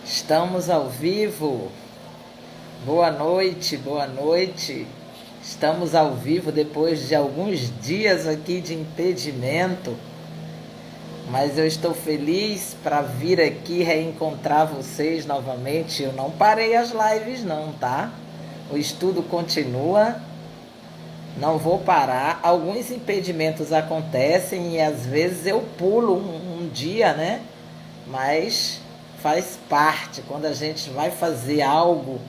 Estamos ao vivo. Boa noite, boa noite. Estamos ao vivo depois de alguns dias aqui de impedimento, mas eu estou feliz para vir aqui reencontrar vocês novamente. Eu não parei as lives não, tá? O estudo continua, não vou parar. Alguns impedimentos acontecem e às vezes eu pulo um dia, né? Mas faz parte. Quando a gente vai fazer algo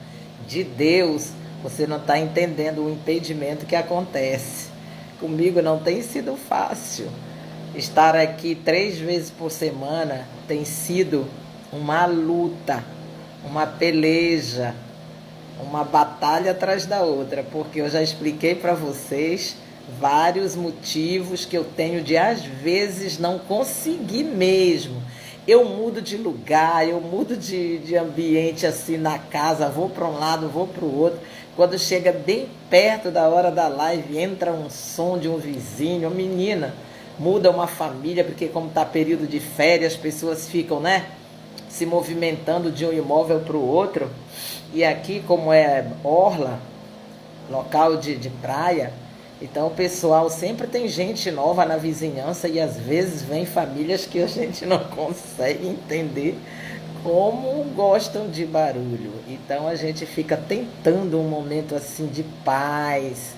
de Deus, você não está entendendo o impedimento que acontece. Comigo não tem sido fácil. Estar aqui 3 vezes por semana tem sido uma luta, uma peleja, uma batalha atrás da outra, porque eu já expliquei para vocês vários motivos que eu tenho de às vezes não conseguir mesmo. Eu mudo de lugar, eu mudo de ambiente assim na casa, vou para um lado, vou para o outro. Quando chega bem perto da hora da live, entra um som de um vizinho, menina, muda uma família, porque como está período de férias, as pessoas ficam, né, se movimentando de um imóvel para o outro. E aqui, como é orla, local de praia, então o pessoal sempre tem gente nova na vizinhança e às vezes vem famílias que a gente não consegue entender como gostam de barulho. Então a gente fica tentando um momento assim de paz,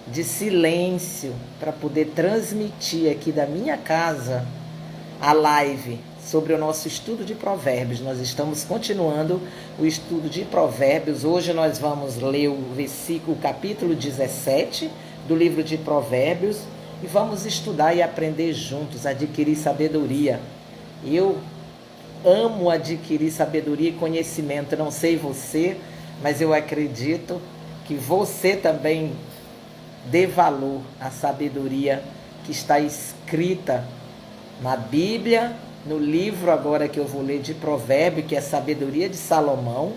de silêncio, para poder transmitir aqui da minha casa a live sobre o nosso estudo de Provérbios. Nós estamos continuando o estudo de Provérbios. Hoje nós vamos ler o capítulo 17 do livro de Provérbios e vamos estudar e aprender juntos, adquirir sabedoria. Eu amo adquirir sabedoria e conhecimento. Não sei você, mas eu acredito que você também dê valor à sabedoria que está escrita na Bíblia, no livro agora que eu vou ler de Provérbio, que é a sabedoria de Salomão.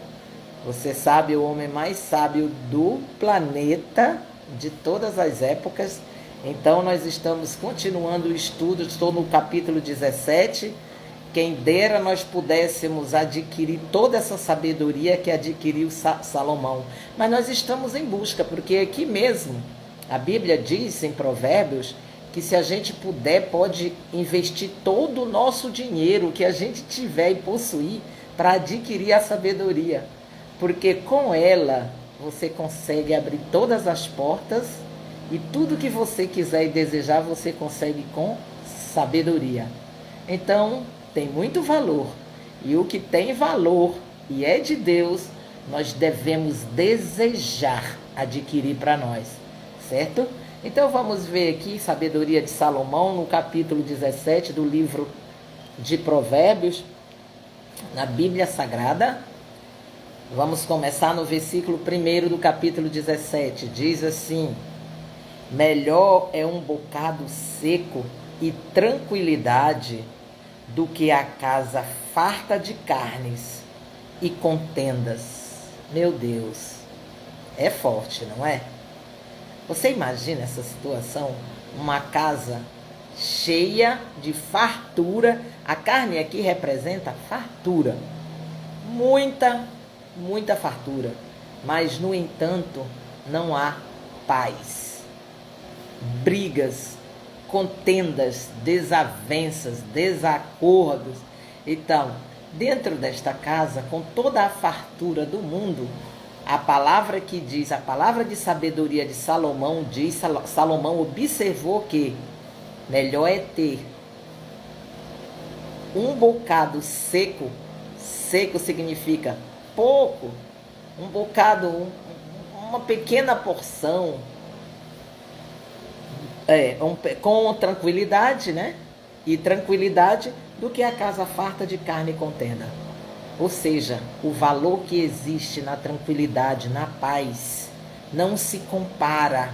Você sabe, o homem mais sábio do planeta, de todas as épocas. Então nós estamos continuando o estudo, estou no capítulo 17. Quem dera nós pudéssemos adquirir toda essa sabedoria que adquiriu Salomão. Mas nós estamos em busca, porque aqui mesmo a Bíblia diz em Provérbios que se a gente puder, pode investir todo o nosso dinheiro que a gente tiver e possuir para adquirir a sabedoria. Porque com ela você consegue abrir todas as portas e tudo que você quiser e desejar você consegue com sabedoria. Então, tem muito valor. E o que tem valor e é de Deus, nós devemos desejar adquirir para nós, certo? Então vamos ver aqui sabedoria de Salomão no capítulo 17 do livro de Provérbios, na Bíblia Sagrada. Vamos começar no versículo 1 do capítulo 17. Diz assim: melhor é um bocado seco e tranquilidade do que a casa farta de carnes e contendas. Meu Deus, é forte, não é? Você imagina essa situação? Uma casa cheia de fartura. A carne aqui representa fartura. Muita, muita fartura. Mas, no entanto, não há paz. Brigas, contendas, desavenças, desacordos. Então, dentro desta casa, com toda a fartura do mundo, a palavra que diz, a palavra de sabedoria de Salomão diz, Salomão observou que melhor é ter um bocado seco. Seco significa pouco, um bocado, uma pequena porção, com tranquilidade, né? E tranquilidade, do que a casa farta de carne e contenda. Ou seja, o valor que existe na tranquilidade, na paz, não se compara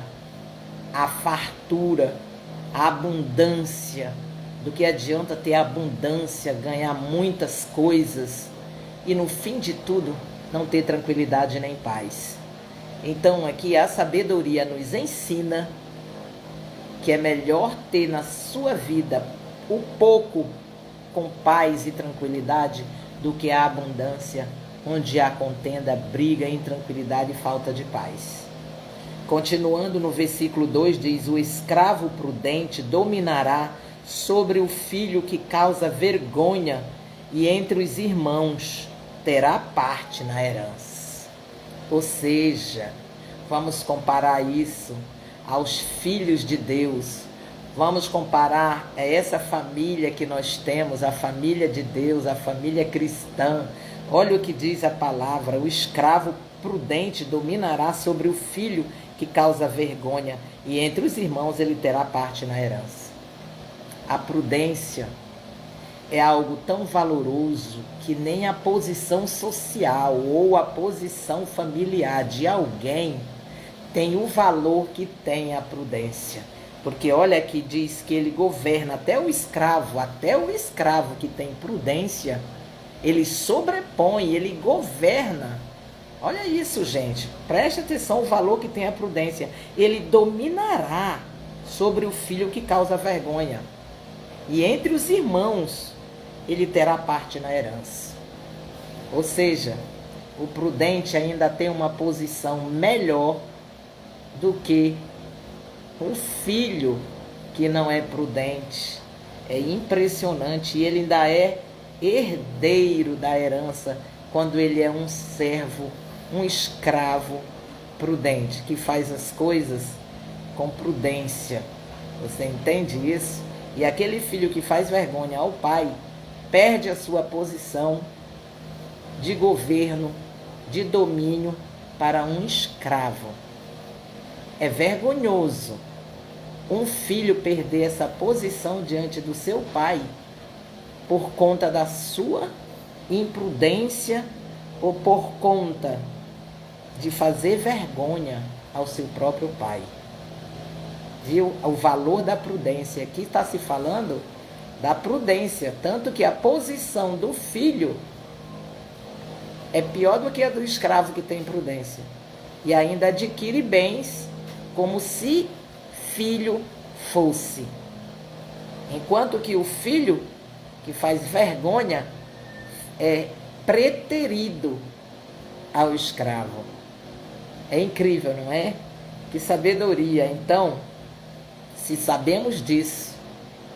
à fartura, à abundância. Do que adianta ter abundância, ganhar muitas coisas e no fim de tudo não ter tranquilidade nem paz. Então aqui a sabedoria nos ensina que é melhor ter na sua vida o pouco com paz e tranquilidade do que a abundância, onde há contenda, briga, intranquilidade e falta de paz. Continuando no versículo 2 diz: o escravo prudente dominará sobre o filho que causa vergonha, e entre os irmãos terá parte na herança. Ou seja, vamos comparar isso aos filhos de Deus. Vamos comparar essa família que nós temos, a família de Deus, a família cristã. Olha o que diz a palavra: o escravo prudente dominará sobre o filho que causa vergonha, e entre os irmãos ele terá parte na herança. A prudência é algo tão valoroso que nem a posição social ou a posição familiar de alguém tem o valor que tem a prudência. Porque olha aqui, diz que ele governa até o escravo que tem prudência, ele sobrepõe, ele governa. Olha isso, gente, preste atenção o valor que tem a prudência. Ele dominará sobre o filho que causa vergonha, e entre os irmãos ele terá parte na herança. Ou seja, o prudente ainda tem uma posição melhor do que um filho que não é prudente. É impressionante. E ele ainda é herdeiro da herança quando ele é um servo, um escravo prudente, que faz as coisas com prudência. Você entende isso? E aquele filho que faz vergonha ao pai perde a sua posição de governo, de domínio, para um escravo. É vergonhoso um filho perder essa posição diante do seu pai por conta da sua imprudência ou por conta de fazer vergonha ao seu próprio pai. Viu? O valor da prudência. Aqui está se falando da prudência, tanto que a posição do filho é pior do que a do escravo que tem prudência, e ainda adquire bens como se filho fosse, enquanto que o filho que faz vergonha é preterido ao escravo. É incrível, não é? Que sabedoria. Então, se sabemos disso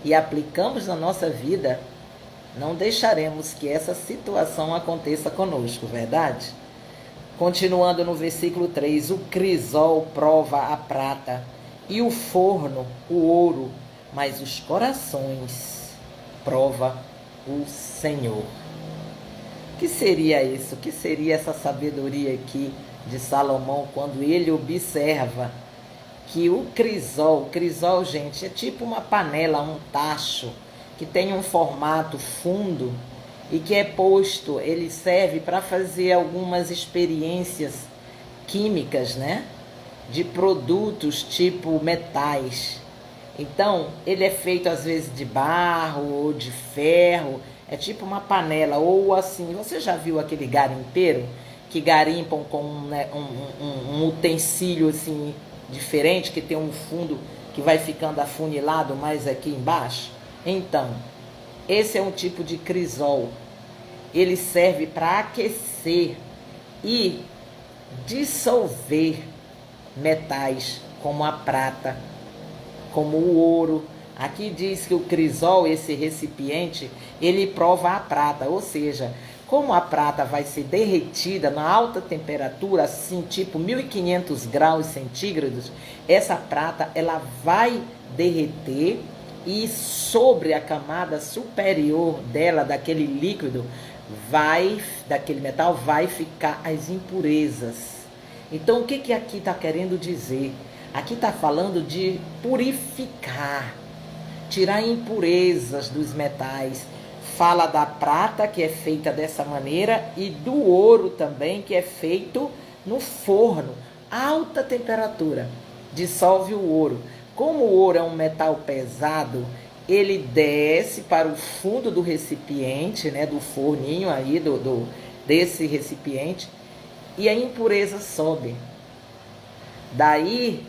e aplicamos na nossa vida, não deixaremos que essa situação aconteça conosco, verdade? Continuando no versículo 3, o crisol prova a prata e o forno o ouro, mas os corações prova o Senhor. O que seria isso? O que seria essa sabedoria aqui de Salomão quando ele observa que o crisol, gente, é tipo uma panela, um tacho, que tem um formato fundo e que é posto, ele serve para fazer algumas experiências químicas, né? De produtos tipo metais. Então, ele é feito às vezes de barro ou de ferro, é tipo uma panela, ou assim, você já viu aquele garimpeiro que garimpam com um utensílio assim diferente, que tem um fundo que vai ficando afunilado mais aqui embaixo? Então, esse é um tipo de crisol. Ele serve para aquecer e dissolver metais, como a prata, como o ouro. Aqui diz que o crisol, esse recipiente, ele prova a prata, ou seja, como a prata vai ser derretida na alta temperatura, assim, tipo 1500 graus centígrados, essa prata, ela vai derreter e sobre a camada superior dela, daquele líquido, daquele metal, vai ficar as impurezas. Então, o que aqui está querendo dizer? Aqui está falando de purificar, tirar impurezas dos metais. Fala da prata, que é feita dessa maneira, e do ouro também, que é feito no forno, alta temperatura, dissolve o ouro. Como o ouro é um metal pesado, ele desce para o fundo do recipiente, né, do forninho aí, desse recipiente, e a impureza sobe. Daí,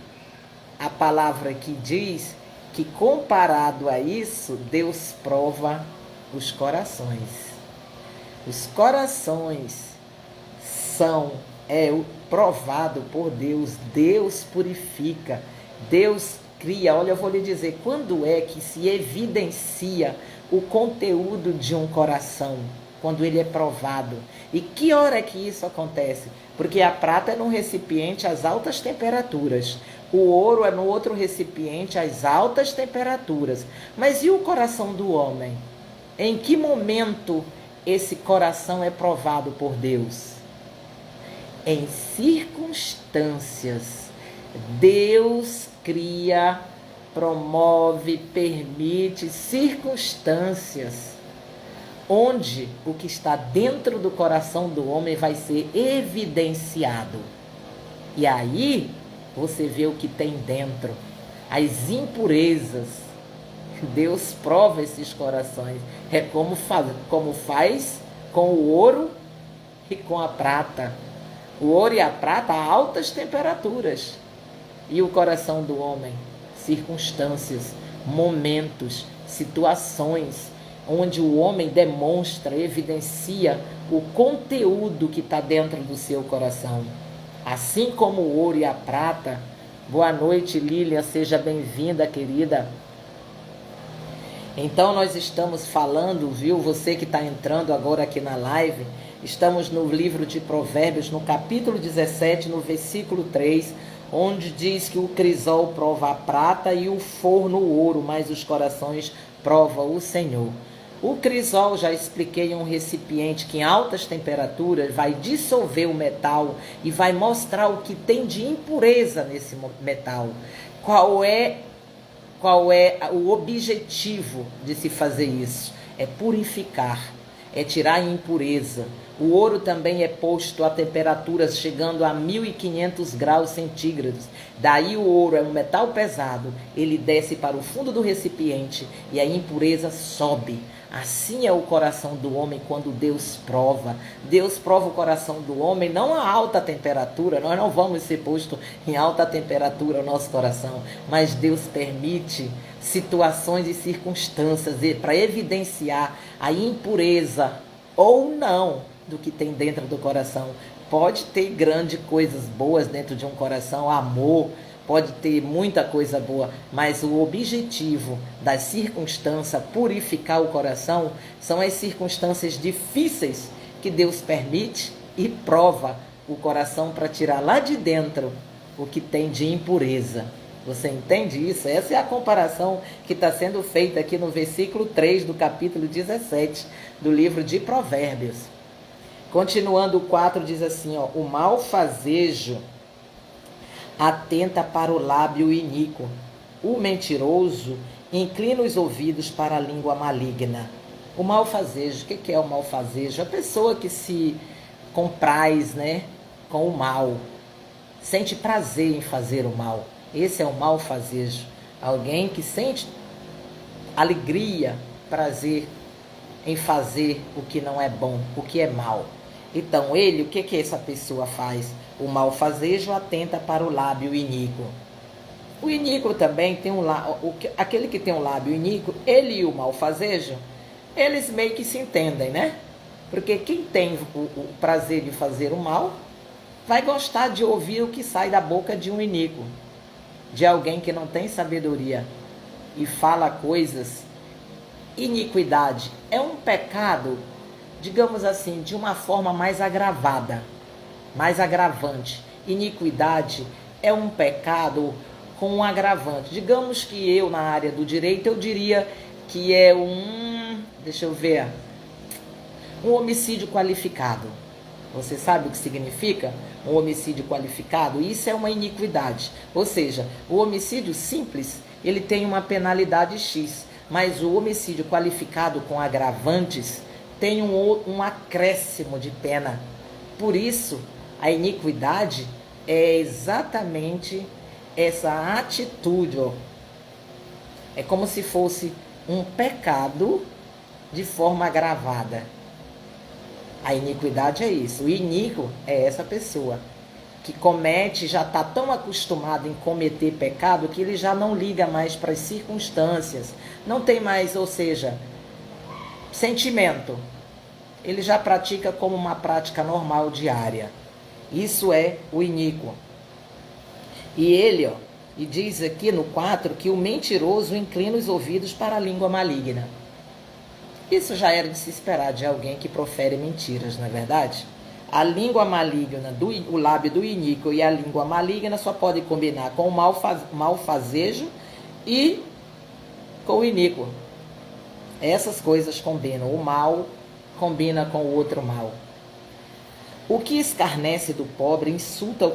a palavra que diz que, comparado a isso, Deus prova os corações. Os corações são provado por Deus. Deus purifica, Deus cria. Olha, eu vou lhe dizer, quando é que se evidencia o conteúdo de um coração? Quando ele é provado. E que hora é que isso acontece? Porque a prata é num recipiente às altas temperaturas, o ouro é no outro recipiente às altas temperaturas. Mas e o coração do homem? Em que momento esse coração é provado por Deus? Em circunstâncias. Deus cria, promove, permite circunstâncias onde o que está dentro do coração do homem vai ser evidenciado. E aí você vê o que tem dentro, as impurezas. Deus prova esses corações. É como faz com o ouro e com a prata. O ouro e a prata a altas temperaturas. E o coração do homem? Circunstâncias, momentos, situações, onde o homem demonstra, evidencia o conteúdo que está dentro do seu coração. Assim como o ouro e a prata. Boa noite, Lília, seja bem-vinda, querida. Então nós estamos falando, viu, você que está entrando agora aqui na live, estamos no livro de Provérbios, no capítulo 17, no versículo 3, onde diz que o crisol prova a prata e o forno o ouro, mas os corações prova o Senhor. O crisol, já expliquei, é um recipiente que em altas temperaturas vai dissolver o metal e vai mostrar o que tem de impureza nesse metal. Qual é o objetivo de se fazer isso? É purificar, é tirar a impureza. O ouro também é posto a temperaturas chegando a 1.500 graus centígrados. Daí o ouro é um metal pesado, ele desce para o fundo do recipiente e a impureza sobe. Assim é o coração do homem quando Deus prova. Deus prova o coração do homem não a alta temperatura, nós não vamos ser postos em alta temperatura o nosso coração, mas Deus permite situações e circunstâncias para evidenciar a impureza ou não do que tem dentro do coração. Pode ter grandes coisas boas dentro de um coração, amor, pode ter muita coisa boa, mas o objetivo das circunstâncias, purificar o coração, são as circunstâncias difíceis que Deus permite e prova o coração para tirar lá de dentro o que tem de impureza. Você entende isso? Essa é a comparação que está sendo feita aqui no versículo 3 do capítulo 17 do livro de Provérbios. Continuando, o 4 diz assim, ó, o malfazejo atenta para o lábio iníquo. O mentiroso inclina os ouvidos para a língua maligna. O malfazejo, o que é o malfazejo? A pessoa que se compraz, né, com o mal, sente prazer em fazer o mal. Esse é o malfazejo. Alguém que sente alegria, prazer em fazer o que não é bom, o que é mal. Então, o que essa pessoa faz? O malfazejo atenta para o lábio iníquo. O iníquo também tem aquele que tem um lábio iníquo, ele e o malfazejo, eles meio que se entendem, né? Porque quem tem o prazer de fazer o mal, vai gostar de ouvir o que sai da boca de um iníquo, de alguém que não tem sabedoria e fala coisas. Iniquidade é um pecado, digamos assim, de uma forma mais agravada, mais agravante. Iniquidade é um pecado com um agravante. Digamos que eu, na área do direito, eu diria que é um homicídio qualificado. Você sabe o que significa um homicídio qualificado? Isso é uma iniquidade. Ou seja, o homicídio simples, ele tem uma penalidade X, mas o homicídio qualificado com agravantes tem um acréscimo de pena. Por isso, a iniquidade é exatamente essa atitude, ó. É como se fosse um pecado de forma agravada. A iniquidade é isso. O iníquo é essa pessoa que comete, já está tão acostumado em cometer pecado que ele já não liga mais para as circunstâncias. Não tem mais, ou seja, sentimento. ele já pratica como uma prática normal diária. Isso é o iníquo. E ele, e diz aqui no 4 que o mentiroso inclina os ouvidos para a língua maligna. Isso já era de se esperar de alguém que profere mentiras, não é verdade? A língua maligna, o lábio do iníquo e a língua maligna só pode combinar com o malfazejo e com o iníquo. Essas coisas combinam. O mal combina com o outro mal. O que escarnece do pobre insulta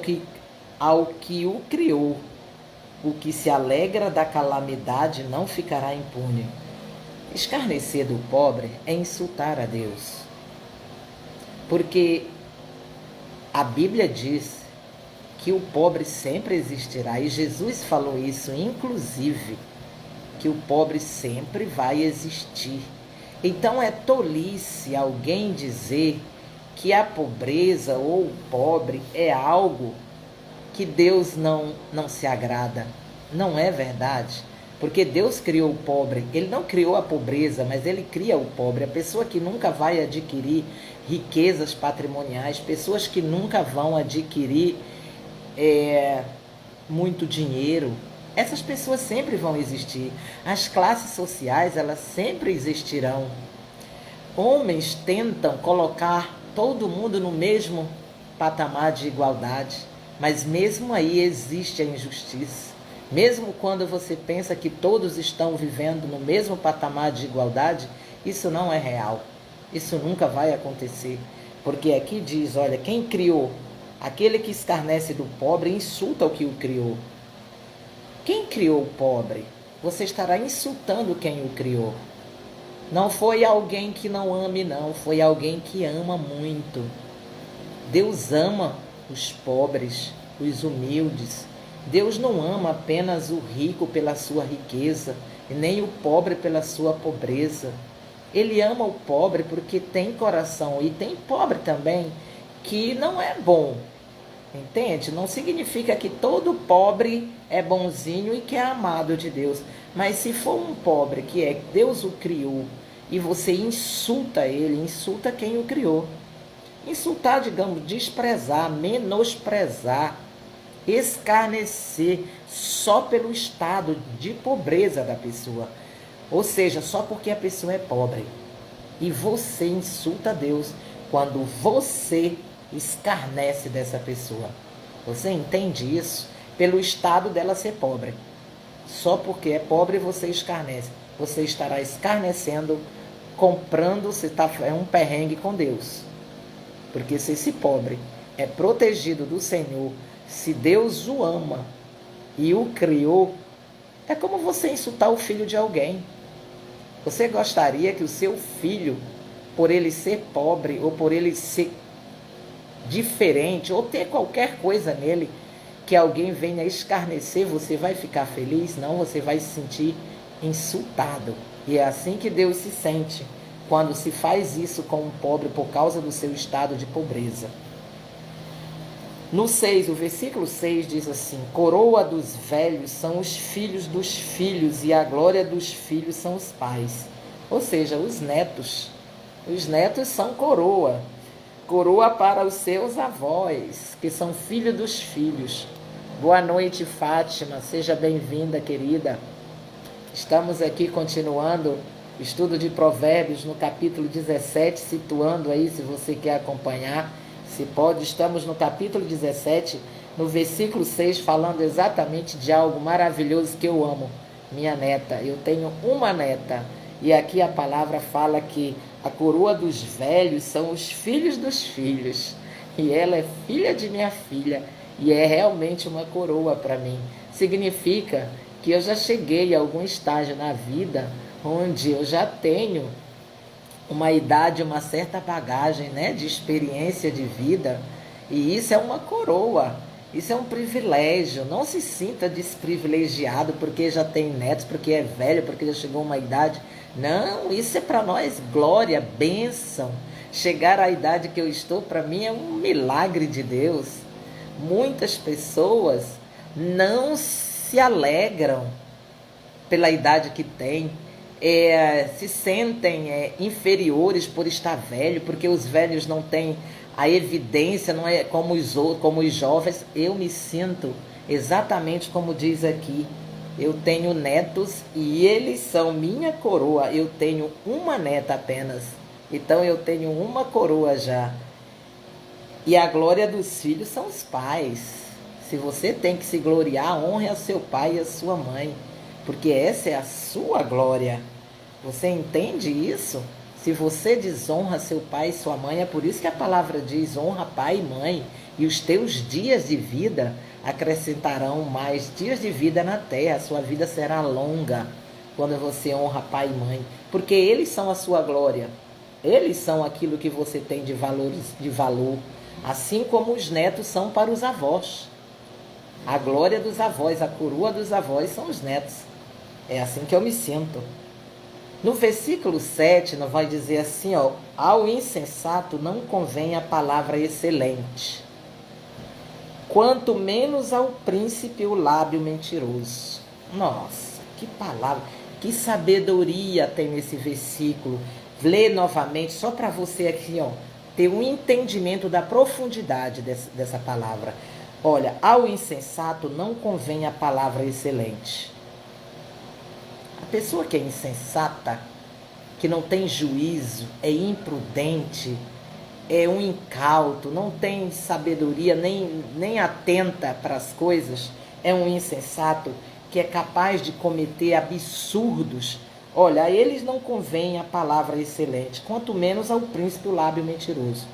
ao que o criou. O que se alegra da calamidade não ficará impune. Escarnecer do pobre é insultar a Deus. Porque a Bíblia diz que o pobre sempre existirá. E Jesus falou isso, inclusive, que o pobre sempre vai existir. Então é tolice alguém dizer que a pobreza ou o pobre é algo que Deus não se agrada. Não é verdade. Porque Deus criou o pobre. Ele não criou a pobreza, mas ele cria o pobre. A pessoa que nunca vai adquirir riquezas patrimoniais, pessoas que nunca vão adquirir muito dinheiro, essas pessoas sempre vão existir. As classes sociais, elas sempre existirão. Homens tentam colocar todo mundo no mesmo patamar de igualdade, mas mesmo aí existe a injustiça. Mesmo quando você pensa que todos estão vivendo no mesmo patamar de igualdade, isso não é real. Isso nunca vai acontecer. Porque aqui diz, olha, quem criou? Aquele que escarnece do pobre insulta o que o criou. Quem criou o pobre? Você estará insultando quem o criou. Não foi alguém que não ame, não. Foi alguém que ama muito. Deus ama os pobres, os humildes. Deus não ama apenas o rico pela sua riqueza, e nem o pobre pela sua pobreza. Ele ama o pobre porque tem coração, e tem pobre também que não é bom. Entende? Não significa que todo pobre é bonzinho e que é amado de Deus. Mas se for um pobre que Deus o criou e você insulta ele, insulta quem o criou. Insultar, digamos, desprezar, menosprezar, escarnecer só pelo estado de pobreza da pessoa. Ou seja, só porque a pessoa é pobre. E você insulta Deus quando você escarnece dessa pessoa. Você entende isso? Pelo estado dela ser pobre. Só porque é pobre você escarnece. Você estará escarnecendo, comprando, é um perrengue com Deus. Porque se esse pobre é protegido do Senhor, se Deus o ama e o criou, é como você insultar o filho de alguém. Você gostaria que o seu filho, por ele ser pobre ou por ele ser diferente ou ter qualquer coisa nele, que alguém venha escarnecer, você vai ficar feliz? Não, você vai se sentir insultado. E é assim que Deus se sente quando se faz isso com um pobre por causa do seu estado de pobreza. No 6, o versículo 6 diz assim: coroa dos velhos são os filhos dos filhos, e a glória dos filhos são os pais. Ou seja, os netos. Os netos são coroa. Coroa para os seus avós, que são filhos dos filhos. Boa noite, Fátima. Seja bem-vinda, querida. Estamos aqui continuando o estudo de Provérbios no capítulo 17, situando aí, se você quer acompanhar. Se pode, estamos no capítulo 17, no versículo 6, falando exatamente de algo maravilhoso que eu amo. Minha neta, eu tenho uma neta, e aqui a palavra fala que a coroa dos velhos são os filhos dos filhos, e ela é filha de minha filha, e é realmente uma coroa para mim. Significa que eu já cheguei a algum estágio na vida onde eu já tenho uma idade, uma certa bagagem, né, de experiência de vida, e isso é uma coroa, isso é um privilégio. Não se sinta desprivilegiado porque já tem netos, porque é velho, porque já chegou a uma idade. Não, isso é para nós glória, bênção. Chegar à idade que eu estou, para mim, é um milagre de Deus. Muitas pessoas não se alegram pela idade que têm. se sentem inferiores por estar velho, porque os velhos não têm a evidência, não é como os jovens. Eu me sinto exatamente como diz aqui. Eu tenho netos e eles são minha coroa. Eu tenho uma neta apenas, então eu tenho uma coroa já. E a glória dos filhos são os pais. Se você tem que se gloriar, honre a seu pai e a sua mãe, porque essa é a sua glória. Você entende isso? Se você desonra seu pai e sua mãe, é por isso que a palavra diz: honra pai e mãe, e os teus dias de vida acrescentarão mais dias de vida na terra. A sua vida será longa quando você honra pai e mãe, porque eles são a sua glória. Eles são aquilo que você tem de valor, assim como os netos são para os avós. A glória dos avós, a coroa dos avós são os netos. É assim que eu me sinto. No versículo 7, nós vai dizer assim, ó: ao insensato não convém a palavra excelente, quanto menos ao príncipe o lábio mentiroso. Nossa, que palavra, que sabedoria tem nesse versículo. Lê novamente, só para você aqui, ó, ter um entendimento da profundidade dessa palavra. Olha, ao insensato não convém a palavra excelente. A pessoa que é insensata, que não tem juízo, é imprudente, é um incauto, não tem sabedoria, nem atenta para as coisas, é um insensato que é capaz de cometer absurdos. Olha, a eles não convém a palavra excelente, quanto menos ao príncipe o lábio mentiroso.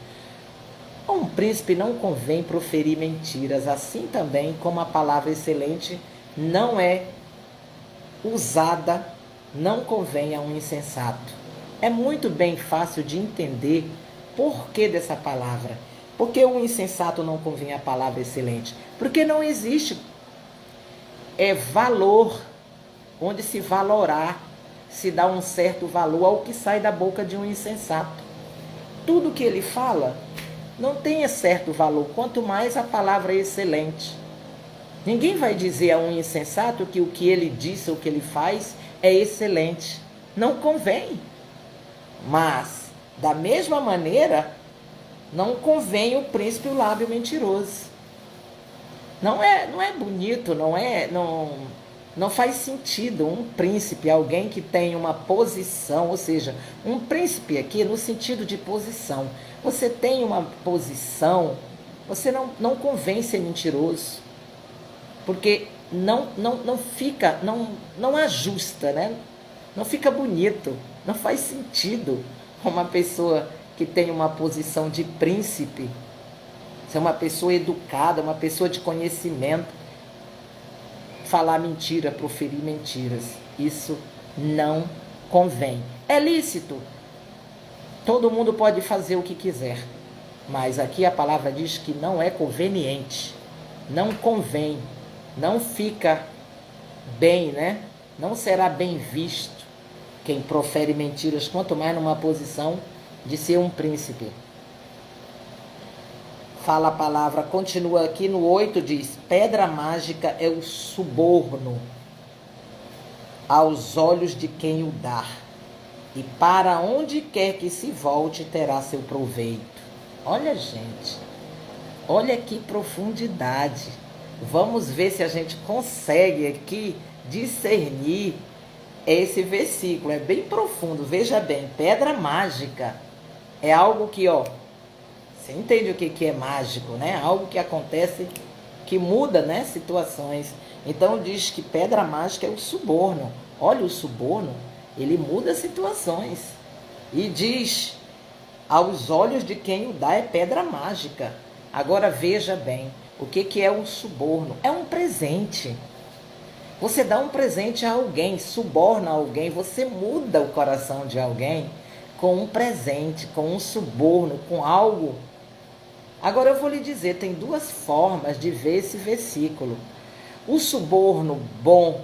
A um príncipe não convém proferir mentiras, assim também como a palavra excelente não é usada, não convém a um insensato. É muito bem fácil de entender por que dessa palavra. Porque o insensato não convém a palavra excelente? Porque não existe valor onde se valorar, se dá um certo valor ao que sai da boca de um insensato. Tudo que ele fala não tem certo valor, quanto mais a palavra é excelente. Ninguém vai dizer a um insensato que o que ele disse ou o que ele faz é excelente. Não convém. Mas, da mesma maneira, não convém o príncipe o lábio mentiroso. Não é bonito, não faz sentido um príncipe, alguém que tem uma posição, ou seja, um príncipe aqui no sentido de posição. Você tem uma posição, você não convém ser mentiroso, porque não fica, não ajusta, né? Não fica bonito, não faz sentido uma pessoa que tem uma posição de príncipe, ser uma pessoa educada, uma pessoa de conhecimento, falar mentira, proferir mentiras. Isso não convém. É lícito. Todo mundo pode fazer o que quiser. Mas aqui a palavra diz que não é conveniente. Não convém. Não fica bem, né? Não será bem visto quem profere mentiras, quanto mais numa posição de ser um príncipe. Fala a palavra, continua aqui no 8, diz: pedra mágica é o suborno aos olhos de quem o dá, e para onde quer que se volte terá seu proveito. Olha, gente, olha que profundidade. Vamos ver se a gente consegue aqui discernir esse versículo. É bem profundo, veja bem, pedra mágica é algo que, ó, você entende o que é mágico, né? Algo que acontece, que muda, né, situações. Então diz que pedra mágica é o suborno. Olha, o suborno, ele muda situações. E diz, aos olhos de quem o dá é pedra mágica. Agora veja bem, o que é um suborno? É um presente. Você dá um presente a alguém, suborna alguém, você muda o coração de alguém com um presente, com um suborno, com algo. Agora eu vou lhe dizer, tem duas formas de ver esse versículo. O suborno bom,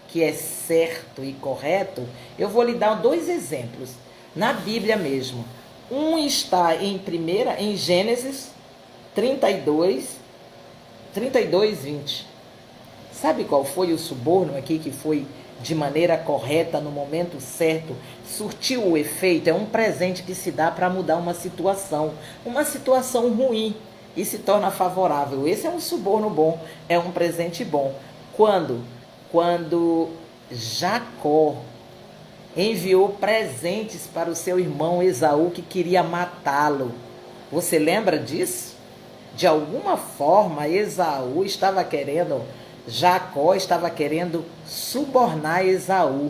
que é certo e correto, eu vou lhe dar dois exemplos, na Bíblia mesmo. Um está em Gênesis 32, 20. Sabe qual foi o suborno aqui que foi de maneira correta, no momento certo, surtiu o efeito. É um presente que se dá para mudar uma situação ruim, e se torna favorável. Esse é um suborno bom, é um presente bom. Quando Jacó enviou presentes para o seu irmão Esaú, que queria matá-lo. Você lembra disso? De alguma forma, Jacó estava querendo subornar Esaú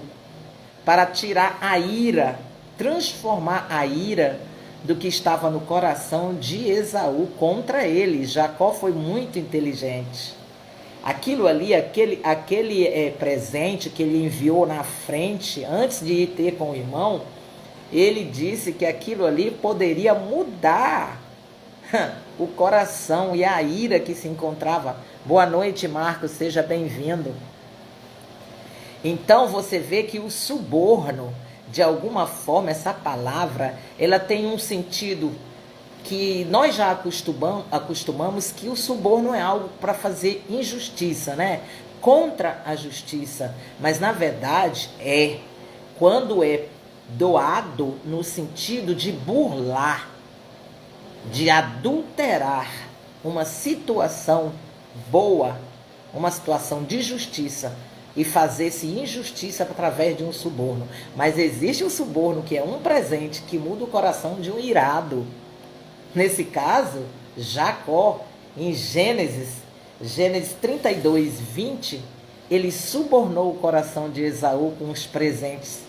para tirar a ira, transformar a ira do que estava no coração de Esaú contra ele. Jacó foi muito inteligente. Aquilo ali, aquele presente que ele enviou na frente, antes de ir ter com o irmão, ele disse que aquilo ali poderia mudar o coração e a ira que se encontrava. Boa noite, Marcos, seja bem-vindo. Então você vê que o suborno, de alguma forma, essa palavra, ela tem um sentido que nós já acostumamos que o suborno é algo para fazer injustiça, né? Contra a justiça. Mas, na verdade, quando é doado no sentido de burlar, de adulterar uma situação boa, uma situação de justiça, e fazer-se injustiça através de um suborno. Mas existe o suborno que é um presente que muda o coração de um irado. Nesse caso, Jacó, em Gênesis 32, 20, ele subornou o coração de Esaú com os presentes.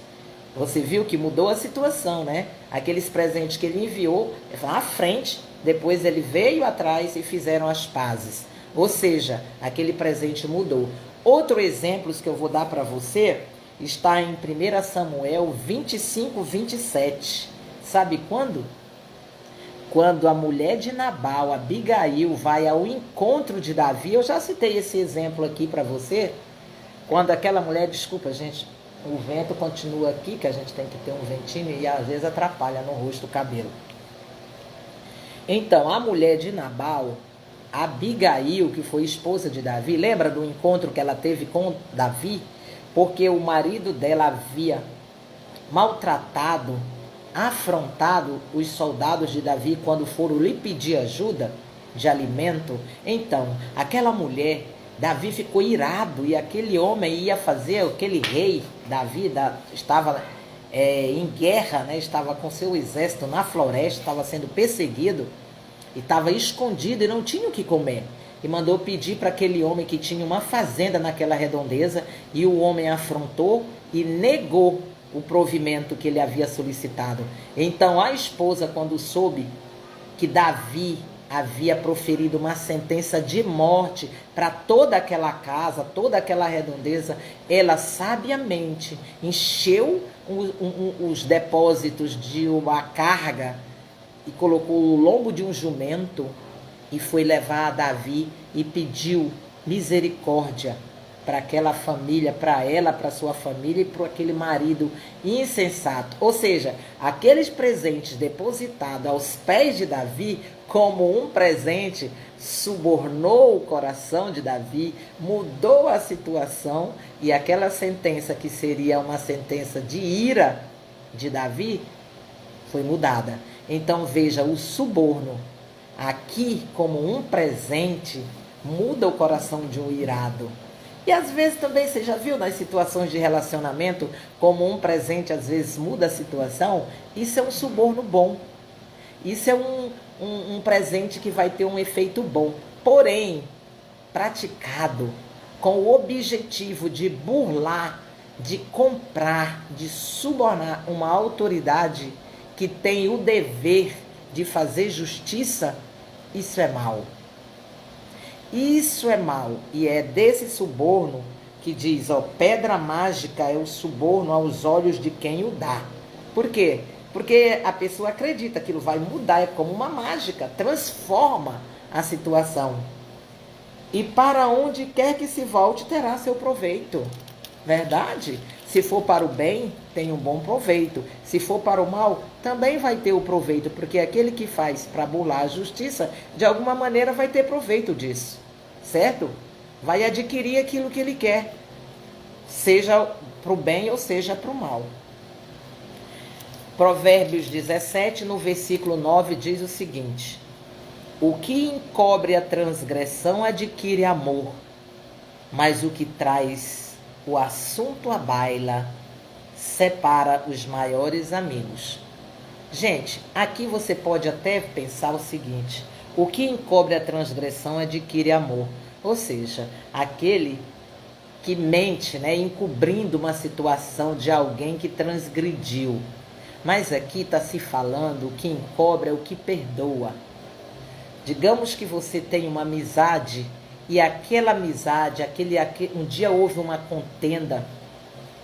Você viu que mudou a situação, né? Aqueles presentes que ele enviou à frente, depois ele veio atrás e fizeram as pazes. Ou seja, aquele presente mudou. Outro exemplo que eu vou dar para você está em 1 Samuel 25, 27. Sabe quando? Quando a mulher de Nabal, Abigail, vai ao encontro de Davi. Eu já citei esse exemplo aqui para você. Quando aquela mulher, desculpa gente, o vento continua aqui, que a gente tem que ter um ventinho e às vezes atrapalha no rosto o cabelo. Então, a mulher de Nabal, Abigail, que foi esposa de Davi, lembra do encontro que ela teve com Davi? Porque o marido dela havia maltratado, afrontado os soldados de Davi quando foram lhe pedir ajuda de alimento. Então, aquela mulher, Davi ficou irado, e aquele homem ia fazer, aquele rei, Davi, estava em guerra, né? Estava com seu exército na floresta, estava sendo perseguido, e estava escondido e não tinha o que comer. E mandou pedir para aquele homem que tinha uma fazenda naquela redondeza, e o homem afrontou e negou o provimento que ele havia solicitado. Então a esposa, quando soube que Davi havia proferido uma sentença de morte para toda aquela casa, toda aquela redondeza, ela sabiamente encheu os depósitos de uma carga e colocou o lombo de um jumento e foi levar a Davi e pediu misericórdia para aquela família, para ela, para sua família e para aquele marido insensato. Ou seja, aqueles presentes depositados aos pés de Davi, como um presente, subornou o coração de Davi, mudou a situação, e aquela sentença que seria uma sentença de ira de Davi foi mudada. Então veja, o suborno aqui como um presente muda o coração de um irado. E às vezes também, você já viu nas situações de relacionamento, como um presente às vezes muda a situação? Isso é um suborno bom. Isso é um presente que vai ter um efeito bom. Porém, praticado com o objetivo de burlar, de comprar, de subornar uma autoridade que tem o dever de fazer justiça, isso é mal. Isso é mal, e é desse suborno que diz, pedra mágica é o suborno aos olhos de quem o dá. Por quê? Porque a pessoa acredita que aquilo vai mudar, é como uma mágica, transforma a situação. E para onde quer que se volte, terá seu proveito. Verdade? Se for para o bem, tem um bom proveito. Se for para o mal, também vai ter o proveito, porque aquele que faz para burlar a justiça, de alguma maneira vai ter proveito disso. Certo? Vai adquirir aquilo que ele quer. seja para o bem ou seja para o mal. Provérbios 17, no versículo 9, diz o seguinte: o que encobre a transgressão adquire amor, mas o que traz o assunto à baila separa os maiores amigos. Gente, aqui você pode até pensar o seguinte: o que encobre a transgressão adquire amor. Ou seja, aquele que mente, né, encobrindo uma situação de alguém que transgrediu. Mas aqui está se falando, o que encobre é o que perdoa. Digamos que você tem uma amizade e aquela amizade, um dia houve uma contenda,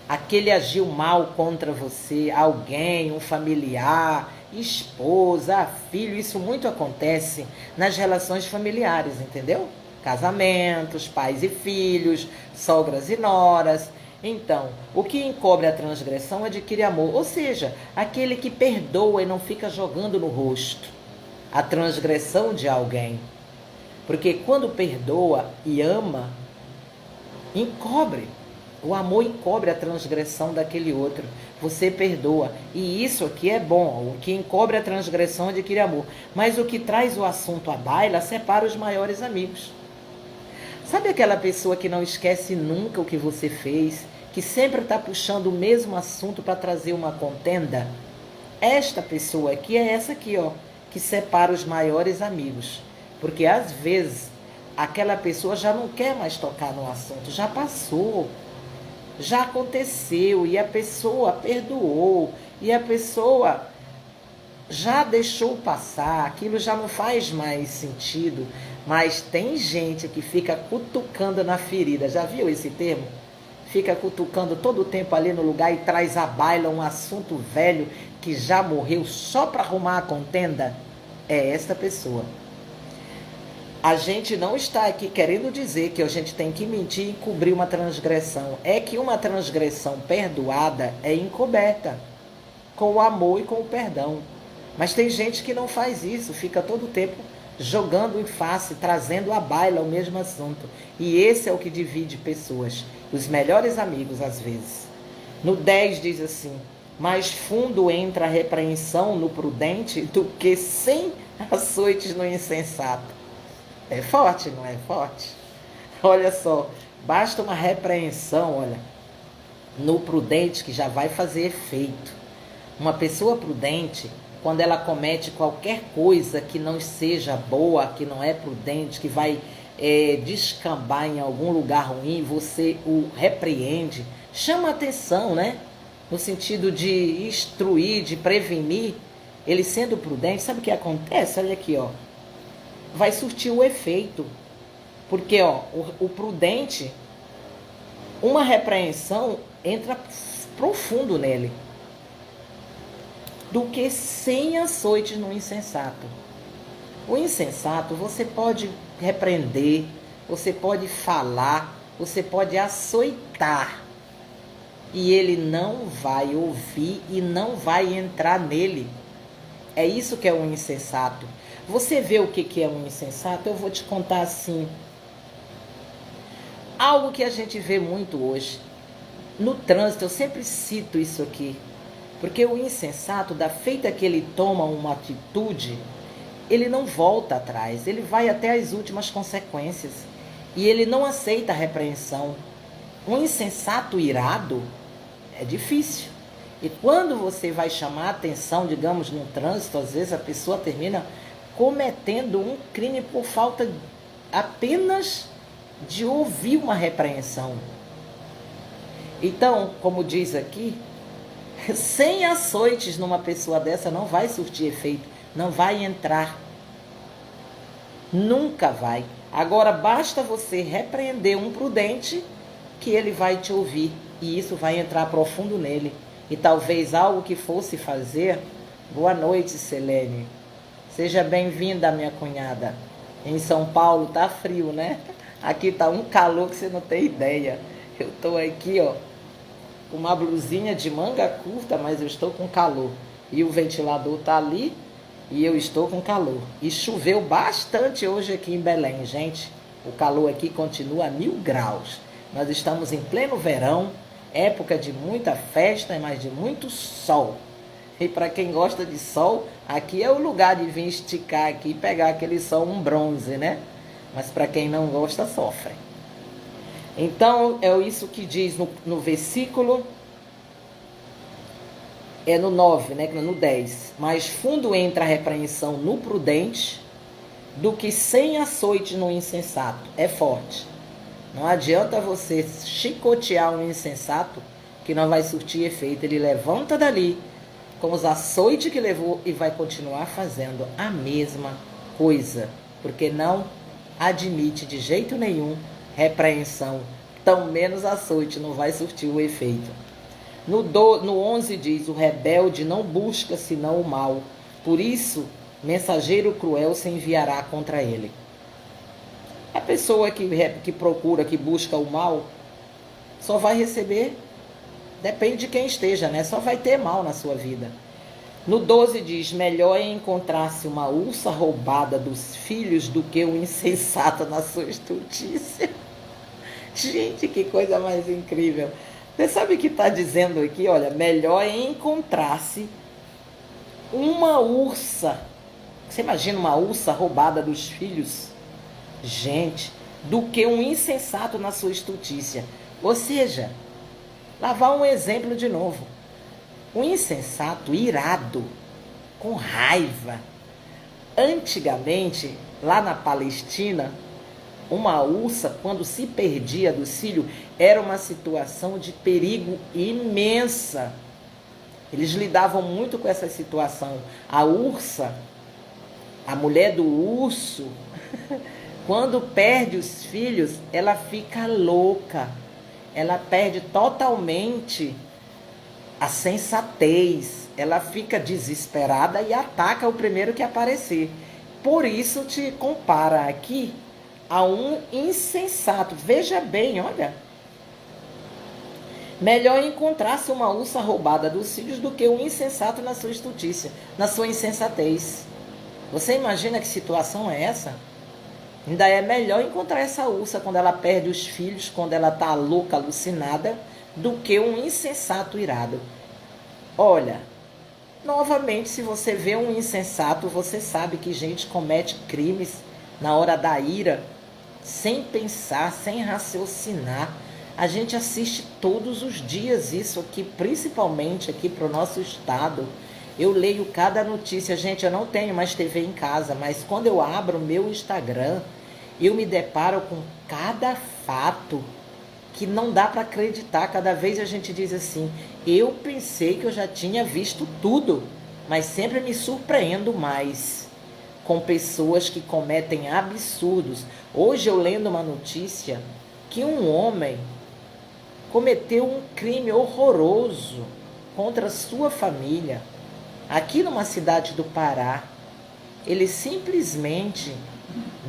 aquele agiu mal contra você, alguém, um familiar, esposa, filho, isso muito acontece nas relações familiares, entendeu? Casamentos, pais e filhos, sogras e noras. Então, o que encobre a transgressão adquire amor, ou seja, aquele que perdoa e não fica jogando no rosto a transgressão de alguém. Porque quando perdoa e ama, encobre. O amor encobre a transgressão daquele outro. Você perdoa. E isso aqui é bom. O que encobre a transgressão adquire amor. Mas o que traz o assunto à baila separa os maiores amigos. Sabe aquela pessoa que não esquece nunca o que você fez, que sempre está puxando o mesmo assunto para trazer uma contenda? Esta pessoa aqui é essa aqui, ó, que separa os maiores amigos. Porque às vezes aquela pessoa já não quer mais tocar no assunto, já passou, já aconteceu e a pessoa perdoou e a pessoa já deixou passar, aquilo já não faz mais sentido. Mas tem gente que fica cutucando na ferida. Já viu esse termo? Fica cutucando todo o tempo ali no lugar e traz à baila um assunto velho que já morreu só para arrumar a contenda. É esta pessoa. A gente não está aqui querendo dizer que a gente tem que mentir e encobrir uma transgressão. É que uma transgressão perdoada é encoberta com o amor e com o perdão. Mas tem gente que não faz isso, fica todo o tempo jogando em face, trazendo à baila o mesmo assunto. E esse é o que divide pessoas. Os melhores amigos, às vezes. No 10 diz assim: mais fundo entra a repreensão no prudente do que 100 açoites no insensato. É forte, não é forte? Olha só, basta uma repreensão, olha, no prudente que já vai fazer efeito. Uma pessoa prudente, quando ela comete qualquer coisa que não seja boa, que não é prudente, que vai descambar em algum lugar ruim, você o repreende, chama atenção, né? No sentido de instruir, de prevenir. Ele sendo prudente, sabe o que acontece? Olha aqui, ó. Vai surtir o efeito. Porque, ó, o prudente, uma repreensão entra profundo nele. Do que 100 açoites no insensato. O insensato você pode repreender, você pode falar, você pode açoitar. E ele não vai ouvir e não vai entrar nele. É isso que é um insensato. Você vê o que é um insensato? Eu vou te contar assim. Algo que a gente vê muito hoje. No trânsito, eu sempre cito isso aqui. Porque o insensato, da feita que ele toma uma atitude, ele não volta atrás, ele vai até as últimas consequências. E ele não aceita a repreensão. Um insensato irado é difícil. E quando você vai chamar a atenção, digamos, no trânsito, às vezes a pessoa termina cometendo um crime por falta apenas de ouvir uma repreensão. Então, como diz aqui, 100 açoites numa pessoa dessa não vai surtir efeito, não vai entrar. Nunca vai. Agora, basta você repreender um prudente que ele vai te ouvir e isso vai entrar profundo nele. E talvez algo que fosse fazer... Boa noite, Selene. Seja bem-vinda, minha cunhada. Em São Paulo tá frio, né? Aqui tá um calor que você não tem ideia. Eu tô aqui, ó, com uma blusinha de manga curta, mas eu estou com calor. E o ventilador tá ali e eu estou com calor. E choveu bastante hoje aqui em Belém, gente. O calor aqui continua a 1000 graus. Nós estamos em pleno verão, época de muita festa, mas de muito sol. E para quem gosta de sol, aqui é o lugar de vir esticar aqui e pegar aquele sol, um bronze, né? Mas para quem não gosta, sofre. Então, é isso que diz no versículo, no 9, né? No 10. Mais fundo entra a repreensão no prudente do que sem açoite no insensato. É forte. Não adianta você chicotear um insensato que não vai surtir efeito. Ele levanta dali com os açoites que levou e vai continuar fazendo a mesma coisa. Porque não admite de jeito nenhum repreensão. Tão menos açoite não vai surtir o efeito. No 11 diz, o rebelde não busca senão o mal. Por isso, mensageiro cruel se enviará contra ele. A pessoa que procura, que busca o mal, só vai receber, depende de quem esteja, né? Só vai ter mal na sua vida. No 12 diz, melhor é encontrar-se uma ursa roubada dos filhos do que um insensato na sua estultícia. Gente, que coisa mais incrível. Você sabe o que está dizendo aqui? Olha, melhor é encontrar-se uma ursa. Você imagina uma ursa roubada dos filhos? Gente, do que um insensato na sua estultícia. Ou seja, lá vai um exemplo de novo. Um insensato irado, com raiva. Antigamente, lá na Palestina, uma ursa, quando se perdia do filho, era uma situação de perigo imensa. Eles lidavam muito com essa situação. A ursa, a mulher do urso, quando perde os filhos, ela fica louca. Ela perde totalmente a sensatez. Ela fica desesperada e ataca o primeiro que aparecer. Por isso te compara aqui a um insensato. Veja bem, olha. Melhor encontrar-se uma ursa roubada dos filhos do que um insensato na sua estultícia, na sua insensatez. Você imagina que situação é essa? Ainda é melhor encontrar essa ursa quando ela perde os filhos, quando ela está louca, alucinada, do que um insensato irado. Olha, novamente, se você vê um insensato, você sabe que gente comete crimes na hora da ira, sem pensar, sem raciocinar. A gente assiste todos os dias isso aqui, principalmente aqui para o nosso estado. Eu leio cada notícia. Gente, eu não tenho mais TV em casa, mas quando eu abro o meu Instagram, eu me deparo com cada fato que não dá para acreditar. Cada vez a gente diz assim, eu pensei que eu já tinha visto tudo, mas sempre me surpreendo mais com pessoas que cometem absurdos. Hoje eu lendo uma notícia que um homem cometeu um crime horroroso contra sua família, aqui numa cidade do Pará. Ele simplesmente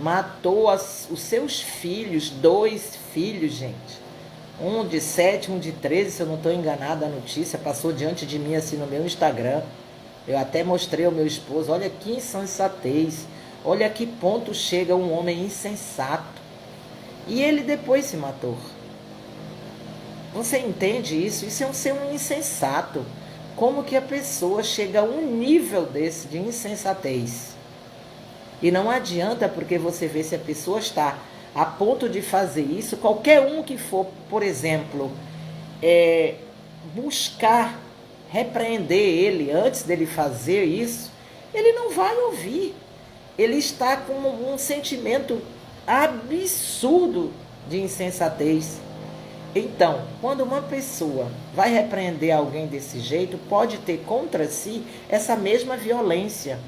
matou os seus filhos, 2 filhos, gente. Um de 7, um de 13, se eu não estou enganada, a notícia passou diante de mim assim no meu Instagram. Eu até mostrei ao meu esposo, olha que insensatez, olha a que ponto chega um homem insensato. E ele depois se matou. Você entende isso? Isso é ser um insensato. Como que a pessoa chega a um nível desse de insensatez? E não adianta, porque você vê se a pessoa está a ponto de fazer isso, qualquer um que for, por exemplo, buscar repreender ele antes dele fazer isso, ele não vai ouvir. Ele está com um sentimento absurdo de insensatez. Então, quando uma pessoa vai repreender alguém desse jeito, pode ter contra si essa mesma violência.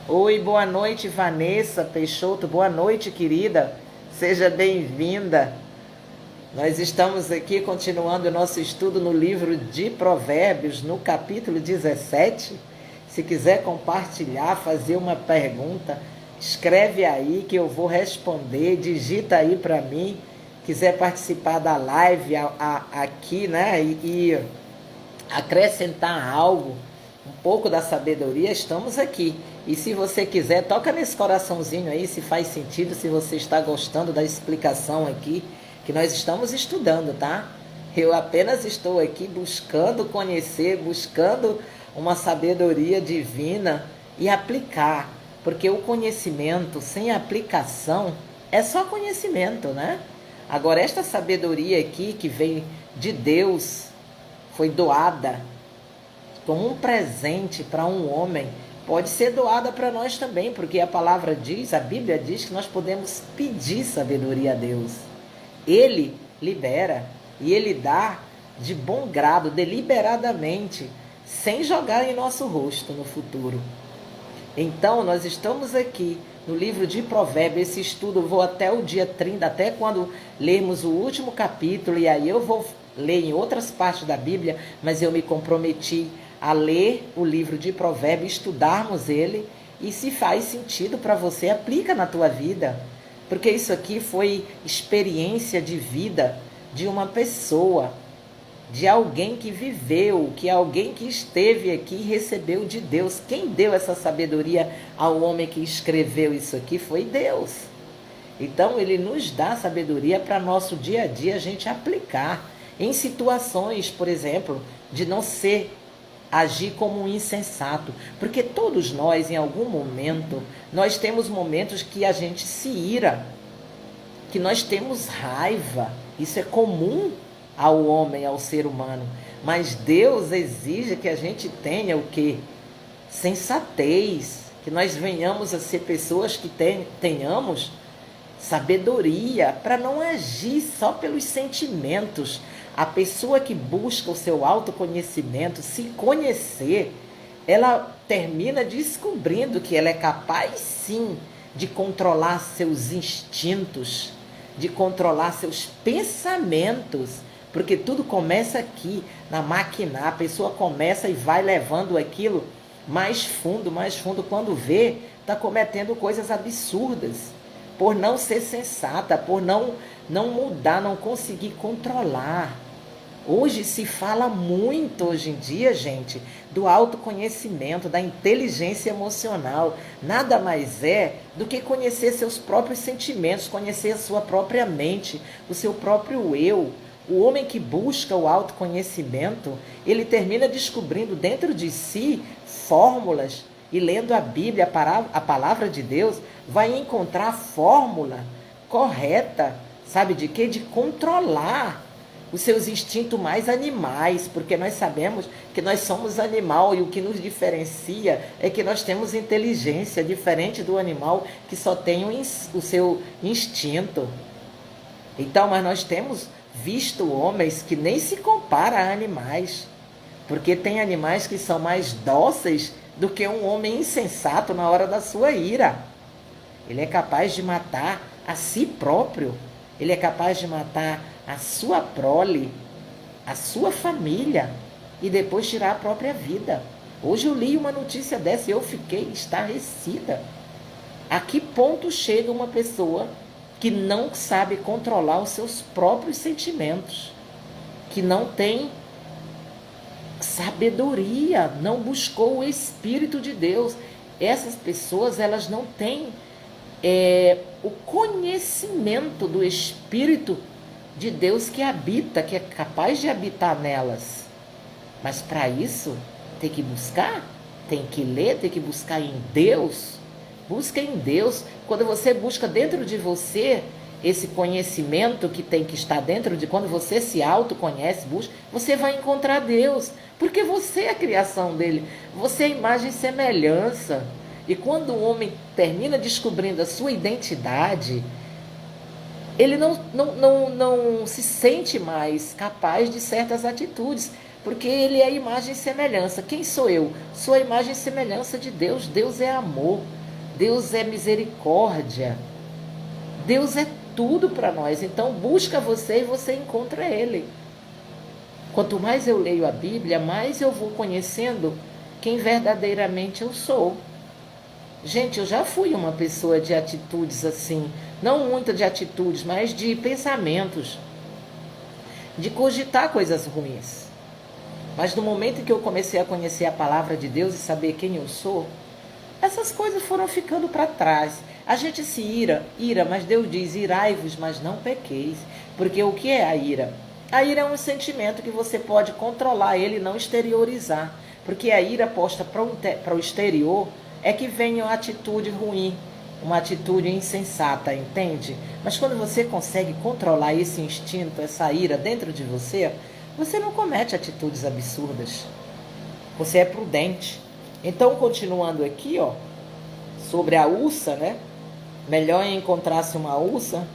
Oi, boa noite, Vanessa Peixoto. Boa noite, querida. Seja bem-vinda. Nós estamos aqui continuando o nosso estudo no livro de Provérbios, no capítulo 17. Se quiser compartilhar, fazer uma pergunta, escreve aí que eu vou responder. Digita aí para mim. Quiser participar da live aqui, né, e acrescentar algo, um pouco da sabedoria, estamos aqui. E se você quiser, toca nesse coraçãozinho aí, se faz sentido, se você está gostando da explicação aqui, que nós estamos estudando, tá? Eu apenas estou aqui buscando conhecer, buscando uma sabedoria divina e aplicar, porque o conhecimento sem aplicação é só conhecimento, né? Agora, esta sabedoria aqui que vem de Deus, foi doada como um presente para um homem, pode ser doada para nós também, porque a palavra diz, a Bíblia diz que nós podemos pedir sabedoria a Deus. Ele libera e Ele dá de bom grado, deliberadamente, sem jogar em nosso rosto no futuro. Então, nós estamos aqui no livro de Provérbios, esse estudo eu vou até o dia 30, até quando lermos o último capítulo, e aí eu vou ler em outras partes da Bíblia, mas eu me comprometi a ler o livro de Provérbios, estudarmos ele, e se faz sentido para você, aplica na tua vida, porque isso aqui foi experiência de vida de uma pessoa, de alguém que viveu, que alguém que esteve aqui e recebeu de Deus. Quem deu essa sabedoria ao homem que escreveu isso aqui foi Deus. Então ele nos dá sabedoria para nosso dia a dia a gente aplicar em situações, por exemplo, de não agir como um insensato, porque todos nós em algum momento, nós temos momentos que a gente se ira, que nós temos raiva, isso é comum ao homem, ao ser humano, mas Deus exige que a gente tenha o quê? Sensatez, que nós venhamos a ser pessoas que tenhamos sabedoria para não agir só pelos sentimentos. A pessoa que busca o seu autoconhecimento, se conhecer, ela termina descobrindo que ela é capaz sim de controlar seus instintos, de controlar seus pensamentos, porque tudo começa aqui, na maquinar. A pessoa começa e vai levando aquilo mais fundo, quando vê, está cometendo coisas absurdas, por não ser sensata, por não mudar, não conseguir controlar. Hoje se fala muito, hoje em dia, gente, do autoconhecimento, da inteligência emocional. Nada mais é do que conhecer seus próprios sentimentos, conhecer a sua própria mente, o seu próprio eu. O homem que busca o autoconhecimento, ele termina descobrindo dentro de si fórmulas, e lendo a Bíblia, a palavra de Deus, vai encontrar a fórmula correta, sabe de quê? De controlar os seus instintos mais animais, porque nós sabemos que nós somos animal e o que nos diferencia é que nós temos inteligência, diferente do animal que só tem o seu instinto. Então, mas nós temos visto homens que nem se compara a animais, porque tem animais que são mais dóceis do que um homem insensato na hora da sua ira. Ele é capaz de matar a si próprio, ele é capaz de matar a sua prole, a sua família, e depois tirar a própria vida. Hoje eu li uma notícia dessa e eu fiquei estarrecida. A que ponto chega uma pessoa que não sabe controlar os seus próprios sentimentos, que não tem sabedoria, não buscou o Espírito de Deus. Essas pessoas, elas não têm o conhecimento do Espírito de Deus que habita, que é capaz de habitar nelas. Mas para isso, tem que buscar, tem que ler, tem que buscar em Deus. Busca em Deus. Quando você busca dentro de você esse conhecimento que tem que estar dentro de... Quando você se autoconhece, busca, você vai encontrar Deus. Porque você é a criação dele. Você é a imagem e semelhança. E quando o homem termina descobrindo a sua identidade, ele não se sente mais capaz de certas atitudes, porque ele é a imagem e semelhança. Quem sou eu? Sou a imagem e semelhança de Deus. Deus é amor, Deus é misericórdia, Deus é tudo para nós. Então busca você e você encontra Ele. Quanto mais eu leio a Bíblia, mais eu vou conhecendo quem verdadeiramente eu sou. Gente, eu já fui uma pessoa de atitudes assim, não muito de atitudes, mas de pensamentos, de cogitar coisas ruins. Mas no momento em que eu comecei a conhecer a palavra de Deus e saber quem eu sou, Essas coisas foram ficando para trás. A gente se ira, mas Deus diz, irai-vos, mas não pequeis. Porque o que é a ira? A ira é um sentimento que você pode controlar ele e não exteriorizar. Porque a ira posta para o exterior é que vem uma atitude ruim, uma atitude insensata, entende? Mas quando você consegue controlar esse instinto, essa ira dentro de você, você não comete atitudes absurdas. Você é prudente. Então, continuando aqui, ó, sobre a ursa, né? Melhor encontrar-se uma ursa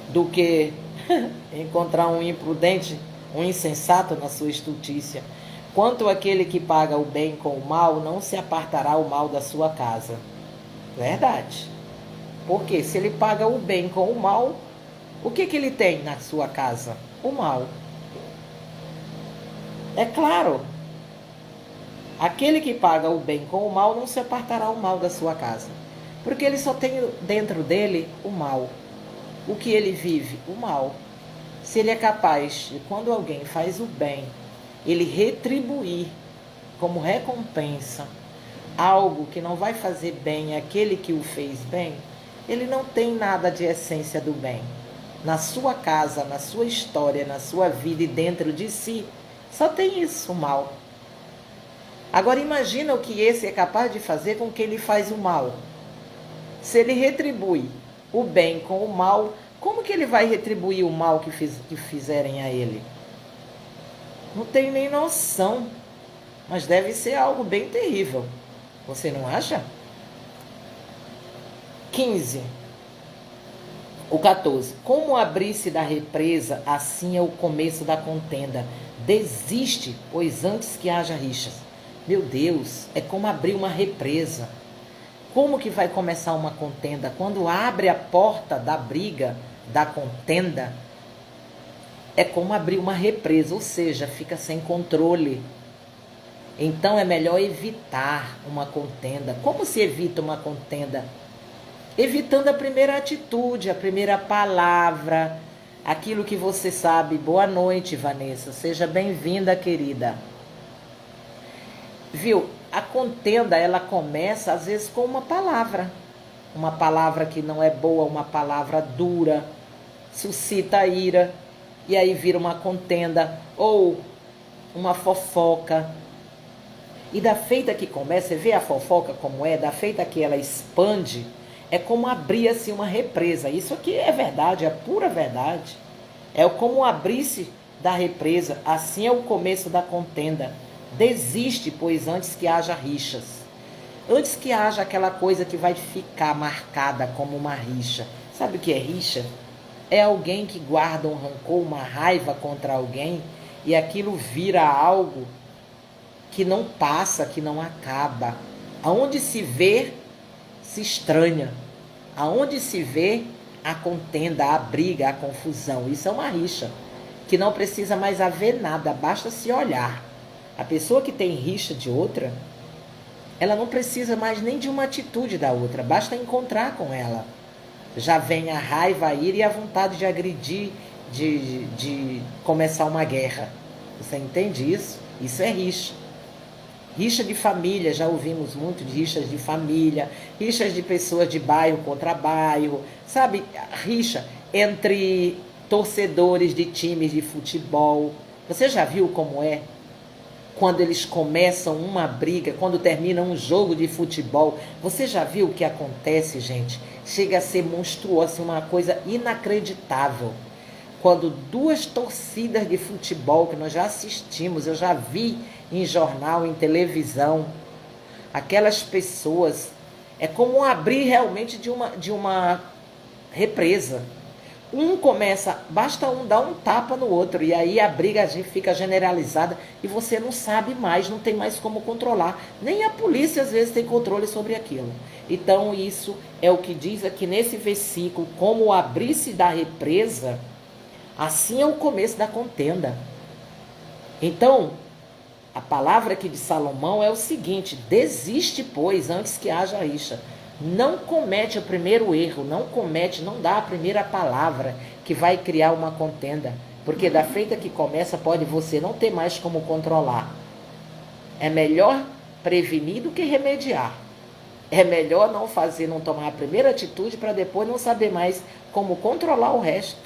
do que encontrar um imprudente, um insensato na sua estultícia. Quanto aquele que paga o bem com o mal, não se apartará o mal da sua casa. Verdade. Porque se ele paga o bem com o mal, o que ele tem na sua casa? O mal. É claro. Aquele que paga o bem com o mal, não se apartará o mal da sua casa. Porque ele só tem dentro dele o mal. O que ele vive? O mal. Se ele é capaz de, quando alguém faz o bem, ele retribuir como recompensa algo que não vai fazer bem àquele que o fez bem, ele não tem nada de essência do bem. Na sua casa, na sua história, na sua vida e dentro de si, só tem isso, o mal. Agora imagina o que esse é capaz de fazer com quem ele faz o mal. Se ele retribui o bem com o mal, como que ele vai retribuir o mal que fizerem a ele? Não tem nem noção. Mas deve ser algo bem terrível. Você não acha? 15. O 14. Como abrir-se da represa, assim é o começo da contenda. Desiste, pois antes que haja rixas. Meu Deus, é como abrir uma represa. Como que vai começar uma contenda? Quando abre a porta da briga, da contenda, é como abrir uma represa, ou seja, fica sem controle. Então é melhor evitar uma contenda. Como se evita uma contenda? Evitando a primeira atitude, a primeira palavra, aquilo que você sabe. Boa noite, Vanessa. Seja bem-vinda, querida. Viu? A contenda, ela começa às vezes com uma palavra que não é boa, uma palavra dura, suscita a ira, e aí vira uma contenda, ou uma fofoca. E da feita que começa, você vê a fofoca como é, da feita que ela expande, é como abrir assim uma represa. Isso aqui é verdade, é pura verdade. É como abrir-se da represa, assim é o começo da contenda. Desiste, pois antes que haja rixas. Antes que haja aquela coisa que vai ficar marcada como uma rixa. Sabe o que é rixa? É alguém que guarda um rancor, uma raiva contra alguém, e aquilo vira algo que não passa, que não acaba. Aonde se vê, se estranha. Aonde se vê, a contenda, a briga, a confusão. Isso é uma rixa, que não precisa mais haver nada, basta se olhar. A pessoa que tem rixa de outra, ela não precisa mais nem de uma atitude da outra, basta encontrar com ela. Já vem a raiva, a ira e a vontade de agredir, de começar uma guerra. Você entende isso? Isso é rixa. Rixa de família, já ouvimos muito de rixas de família, rixas de pessoas de bairro contra bairro, sabe? Rixa entre torcedores de times de futebol. Você já viu como é? Quando eles começam uma briga, quando termina um jogo de futebol, você já viu o que acontece, gente? Chega a ser monstruoso, uma coisa inacreditável. Quando duas torcidas de futebol, que nós já assistimos, eu já vi em jornal, em televisão, aquelas pessoas, é como abrir realmente de uma represa. Um começa, basta um dar um tapa no outro, e aí a briga fica generalizada e você não sabe mais, não tem mais como controlar. Nem a polícia às vezes tem controle sobre aquilo. Então isso é o que diz aqui nesse versículo, como abrir-se da represa, assim é o começo da contenda. Então, a palavra aqui de Salomão é o seguinte: desiste, pois, antes que haja rixa. Não comete o primeiro erro, não dá a primeira palavra que vai criar uma contenda. Porque da feita que começa, pode você não ter mais como controlar. É melhor prevenir do que remediar. É melhor não fazer, não tomar a primeira atitude para depois não saber mais como controlar o resto.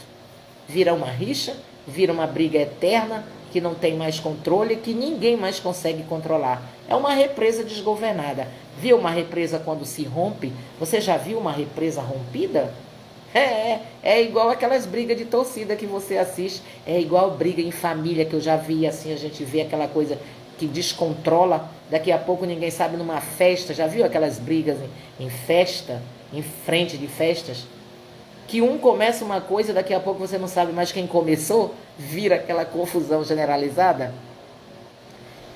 Vira uma rixa, vira uma briga eterna, que não tem mais controle, que ninguém mais consegue controlar. É uma represa desgovernada. Viu uma represa quando se rompe? Você já viu uma represa rompida? É igual aquelas brigas de torcida que você assiste. É igual briga em família que eu já vi, assim, a gente vê aquela coisa que descontrola. Daqui a pouco ninguém sabe, numa festa. Já viu aquelas brigas em festa, em frente de festas? Que um começa uma coisa, daqui a pouco você não sabe mais quem começou, vira aquela confusão generalizada.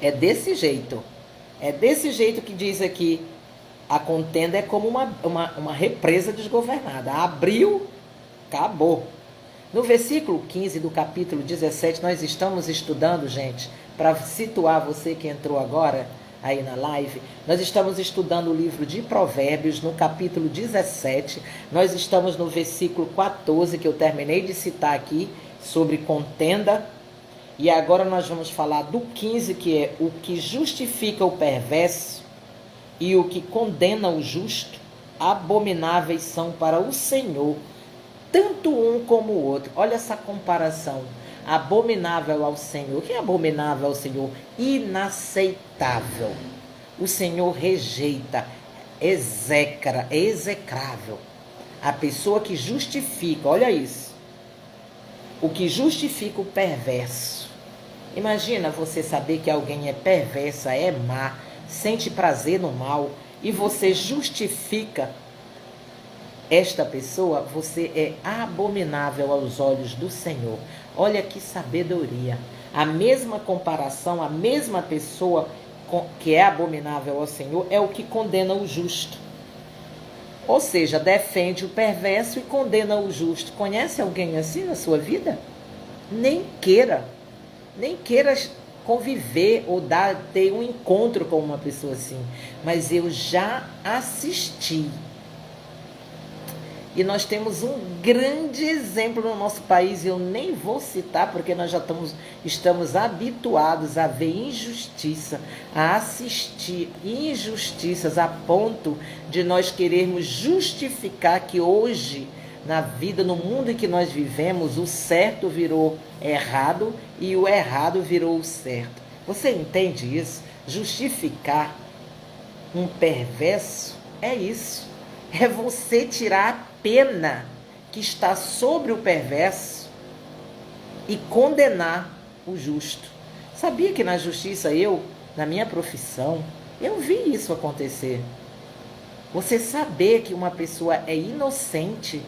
É desse jeito. É desse jeito que diz aqui, a contenda é como uma represa desgovernada. Abriu, acabou. No versículo 15 do capítulo 17, nós estamos estudando, gente, para situar você que entrou agora aí na live, nós estamos estudando o livro de Provérbios, no capítulo 17, nós estamos no versículo 14, que eu terminei de citar aqui, sobre contenda, e agora nós vamos falar do 15, que é o que justifica o perverso e o que condena o justo, abomináveis são para o Senhor, tanto um como o outro. Olha essa comparação. Abominável ao Senhor. O que é abominável ao Senhor? Inaceitável. O Senhor rejeita, execra, é execrável. A pessoa que justifica, olha isso. O que justifica o perverso. Imagina você saber que alguém é perversa, é má, sente prazer no mal, e você justifica esta pessoa, você é abominável aos olhos do Senhor. Olha que sabedoria. A mesma comparação, a mesma pessoa que é abominável ao Senhor é o que condena o justo. Ou seja, defende o perverso e condena o justo. Conhece alguém assim na sua vida? Nem queira conviver ou ter um encontro com uma pessoa assim. Mas eu já assisti. E nós temos um grande exemplo no nosso país, eu nem vou citar, porque nós já estamos habituados a ver injustiça, a assistir injustiças, a ponto de nós querermos justificar que hoje, na vida, no mundo em que nós vivemos, o certo virou errado e o errado virou o certo. Você entende isso? Justificar um perverso é isso. É você tirar a pena que está sobre o perverso e condenar o justo. Sabia que na justiça na minha profissão, eu vi isso acontecer. Você saber que uma pessoa é inocente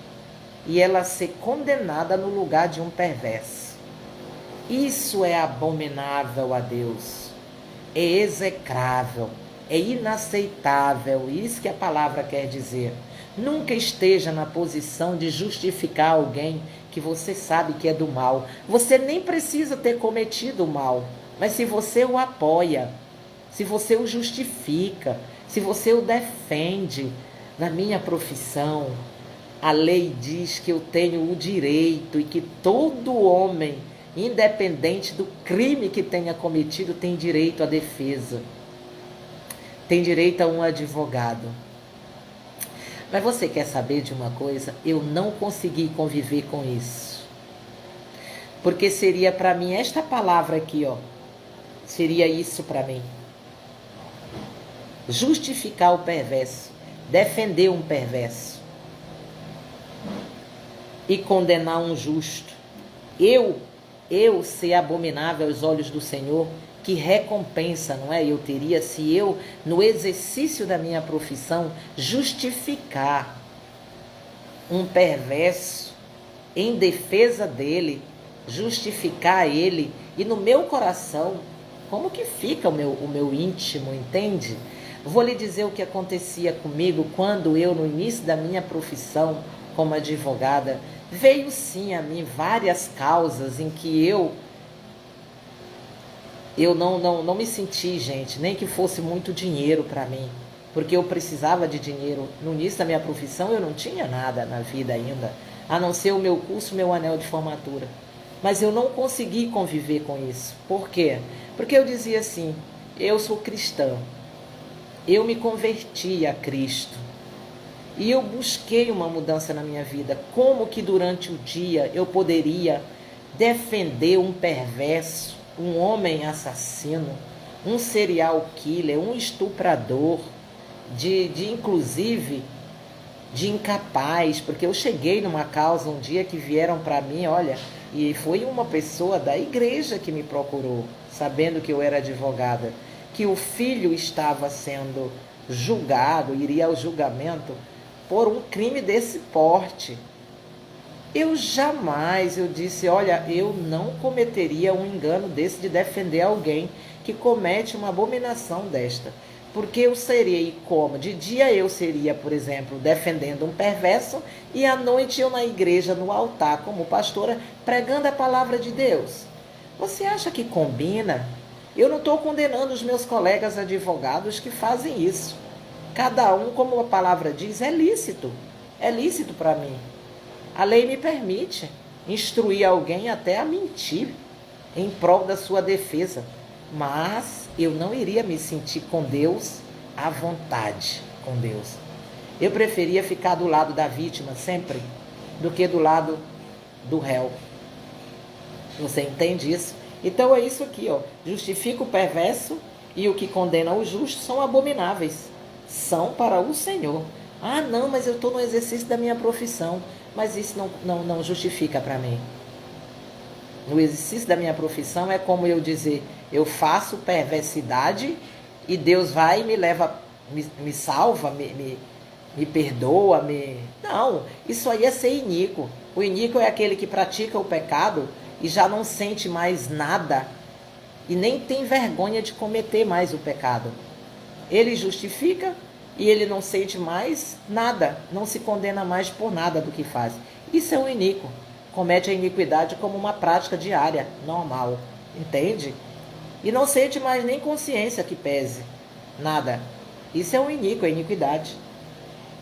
e ela ser condenada no lugar de um perverso. Isso é abominável a Deus. É execrável. É inaceitável, isso que a palavra quer dizer. Nunca esteja na posição de justificar alguém que você sabe que é do mal. Você nem precisa ter cometido o mal, mas se você o apoia, se você o justifica, se você o defende, na minha profissão, a lei diz que eu tenho o direito e que todo homem, independente do crime que tenha cometido, tem direito à defesa. Tem direito a um advogado. Mas você quer saber de uma coisa? Eu não consegui conviver com isso. Porque seria para mim, esta palavra aqui, seria isso para mim. Justificar o perverso. Defender um perverso. E condenar um justo. Eu ser abominável aos olhos do Senhor. Que recompensa, não é? Eu teria se eu, no exercício da minha profissão, justificar um perverso em defesa dele, justificar ele, e no meu coração, como que fica o meu íntimo, entende? Vou lhe dizer o que acontecia comigo quando eu, no início da minha profissão como advogada, veio sim a mim várias causas em que eu não me senti, gente, nem que fosse muito dinheiro para mim, porque eu precisava de dinheiro. No início da minha profissão eu não tinha nada na vida ainda, a não ser o meu curso, meu anel de formatura. Mas eu não consegui conviver com isso. Por quê? Porque eu dizia assim, eu sou cristã, eu me converti a Cristo. E eu busquei uma mudança na minha vida. Como que durante o dia eu poderia defender um perverso, um homem assassino, um serial killer, um estuprador, inclusive de incapaz, porque eu cheguei numa causa um dia que vieram para mim, olha, e foi uma pessoa da igreja que me procurou, sabendo que eu era advogada, que o filho estava sendo julgado, iria ao julgamento por um crime desse porte. Eu disse, olha, eu não cometeria um engano desse de defender alguém que comete uma abominação desta. Porque eu seria como? De dia eu seria, por exemplo, defendendo um perverso e à noite eu na igreja, no altar, como pastora, pregando a palavra de Deus. Você acha que combina? Eu não estou condenando os meus colegas advogados que fazem isso. Cada um, como a palavra diz, é lícito. É lícito para mim. A lei me permite instruir alguém até a mentir em prol da sua defesa. Mas eu não iria me sentir com Deus à vontade com Deus. Eu preferia ficar do lado da vítima sempre do que do lado do réu. Você entende isso? Então é isso aqui, ó. Justifica o perverso e o que condena o justo são abomináveis. São para o Senhor. Ah, não, mas eu estou no exercício da minha profissão. Mas isso não justifica para mim. No exercício da minha profissão é como eu dizer, eu faço perversidade e Deus vai e me leva, me salva, me perdoa, Não, isso aí é ser iníquo. O iníquo é aquele que pratica o pecado e já não sente mais nada e nem tem vergonha de cometer mais o pecado. Ele justifica e ele não sente mais nada, não se condena mais por nada do que faz. Isso é um iníquo. Comete a iniquidade como uma prática diária, normal, entende? E não sente mais nem consciência que pese, nada. Isso é um iníquo, é iniquidade.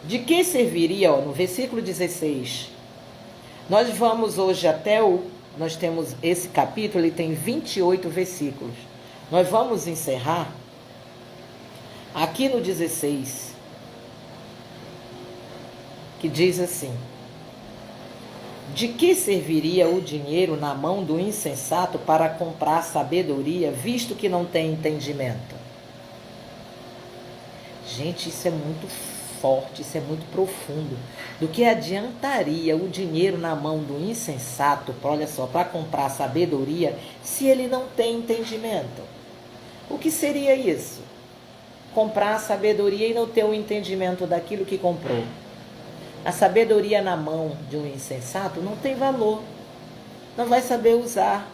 De que serviria, no versículo 16, nós vamos hoje nós temos esse capítulo, ele tem 28 versículos. Nós vamos encerrar aqui no 16, que diz assim: de que serviria o dinheiro na mão do insensato para comprar sabedoria, visto que não tem entendimento? Gente, isso é muito forte, isso é muito profundo. Do que adiantaria o dinheiro na mão do insensato, olha só, para comprar sabedoria, se ele não tem entendimento? O que seria isso? Comprar sabedoria e não ter o entendimento daquilo que comprou. A sabedoria na mão de um insensato não tem valor, não vai saber usar.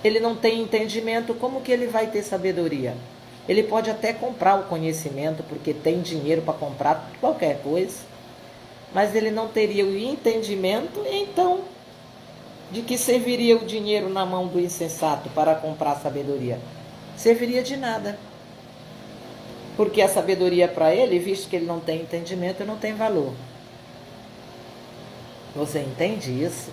Ele não tem entendimento, como que ele vai ter sabedoria? Ele pode até comprar o conhecimento, porque tem dinheiro para comprar qualquer coisa, mas ele não teria o entendimento, então, de que serviria o dinheiro na mão do insensato para comprar sabedoria? Serviria de nada. Porque a sabedoria para ele, visto que ele não tem entendimento, não tem valor. Você entende isso?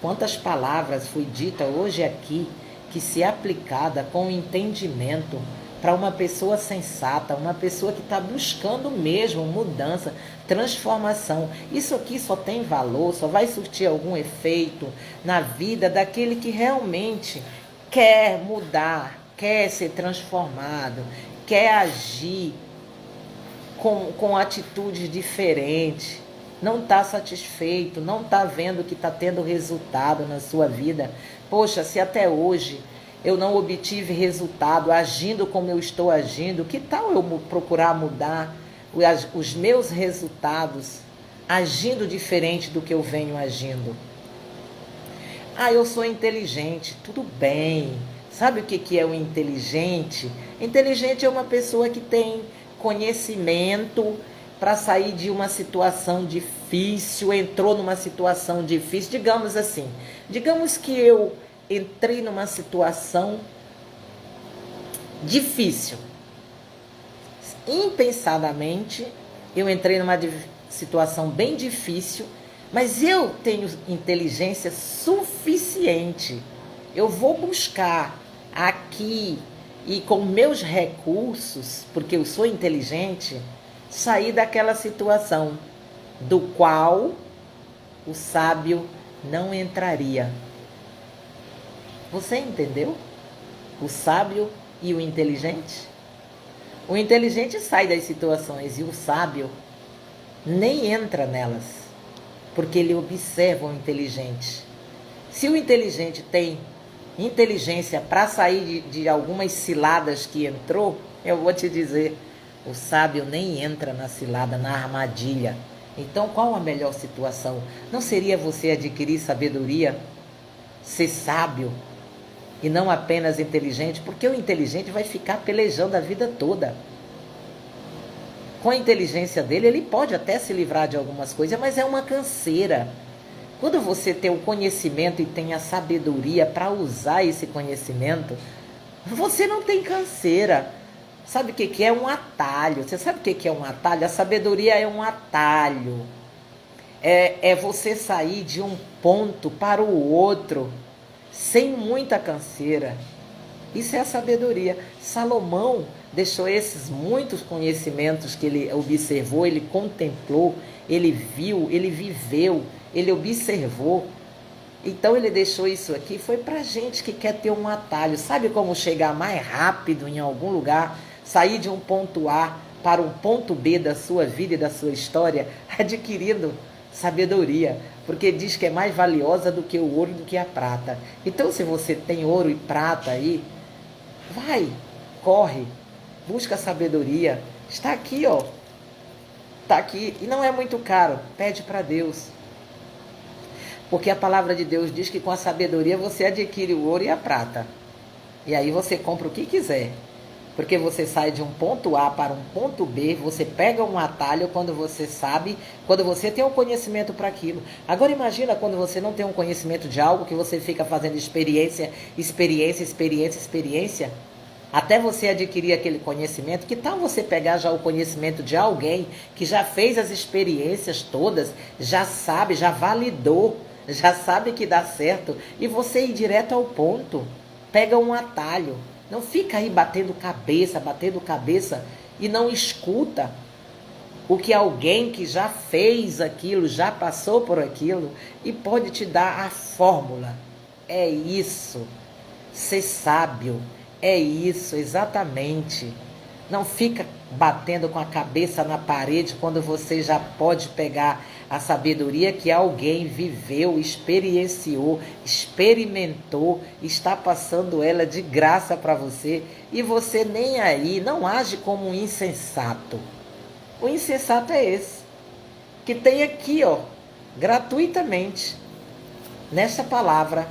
Quantas palavras foi dita hoje aqui, que se aplicada com entendimento para uma pessoa sensata, uma pessoa que está buscando mesmo mudança, transformação. Isso aqui só tem valor, só vai surtir algum efeito na vida daquele que realmente quer mudar, quer ser transformado, quer agir com atitudes diferentes, não está satisfeito, não está vendo que está tendo resultado na sua vida. Poxa, se até hoje eu não obtive resultado agindo como eu estou agindo, que tal eu procurar mudar os meus resultados agindo diferente do que eu venho agindo? Ah, eu sou inteligente, tudo bem. Sabe o que é o inteligente? Inteligente é uma pessoa que tem conhecimento para sair de uma situação difícil, entrou numa situação difícil, digamos assim. Digamos que eu entrei numa situação difícil. Impensadamente, eu entrei numa situação bem difícil, mas eu tenho inteligência suficiente. Eu vou buscar aqui e com meus recursos, porque eu sou inteligente, sair daquela situação do qual o sábio não entraria. Você entendeu? O sábio e o inteligente? O inteligente sai das situações e o sábio nem entra nelas, porque ele observa o inteligente. Se o inteligente tem inteligência para sair de algumas ciladas que entrou, eu vou te dizer, o sábio nem entra na cilada, na armadilha. Então, qual a melhor situação? Não seria você adquirir sabedoria, ser sábio e não apenas inteligente? Porque o inteligente vai ficar pelejando a vida toda. Com a inteligência dele, ele pode até se livrar de algumas coisas, mas é uma canseira. Quando você tem o conhecimento e tem a sabedoria para usar esse conhecimento, você não tem canseira. Sabe o que é um atalho? Você sabe o que é um atalho? A sabedoria é um atalho. É você sair de um ponto para o outro sem muita canseira. Isso é a sabedoria. Salomão deixou esses muitos conhecimentos que ele observou, ele contemplou, ele viu, ele viveu, ele observou. Então ele deixou isso aqui, foi pra gente que quer ter um atalho. Sabe como chegar mais rápido em algum lugar? Sair de um ponto A para um ponto B da sua vida e da sua história, adquirindo sabedoria, porque diz que é mais valiosa do que o ouro e do que a prata. Então se você tem ouro e prata aí, vai, corre, busca sabedoria. Está aqui, ó. Está aqui e não é muito caro. Pede para Deus. Porque a palavra de Deus diz que com a sabedoria você adquire o ouro e a prata. E aí você compra o que quiser. Porque você sai de um ponto A para um ponto B, você pega um atalho quando você sabe, quando você tem um conhecimento para aquilo. Agora imagina quando você não tem um conhecimento de algo, que você fica fazendo experiência, até você adquirir aquele conhecimento. Que tal você pegar já o conhecimento de alguém que já fez as experiências todas, já sabe, já validou, já sabe que dá certo, e você ir direto ao ponto. Pega um atalho. Não fica aí batendo cabeça e não escuta o que alguém que já fez aquilo, já passou por aquilo e pode te dar a fórmula. É isso. Ser sábio. É isso, exatamente. Não fica batendo com a cabeça na parede quando você já pode pegar a sabedoria que alguém viveu, experienciou, experimentou, está passando ela de graça para você e você nem aí, não age como um insensato. O insensato é esse, que tem aqui, ó, gratuitamente, nessa palavra,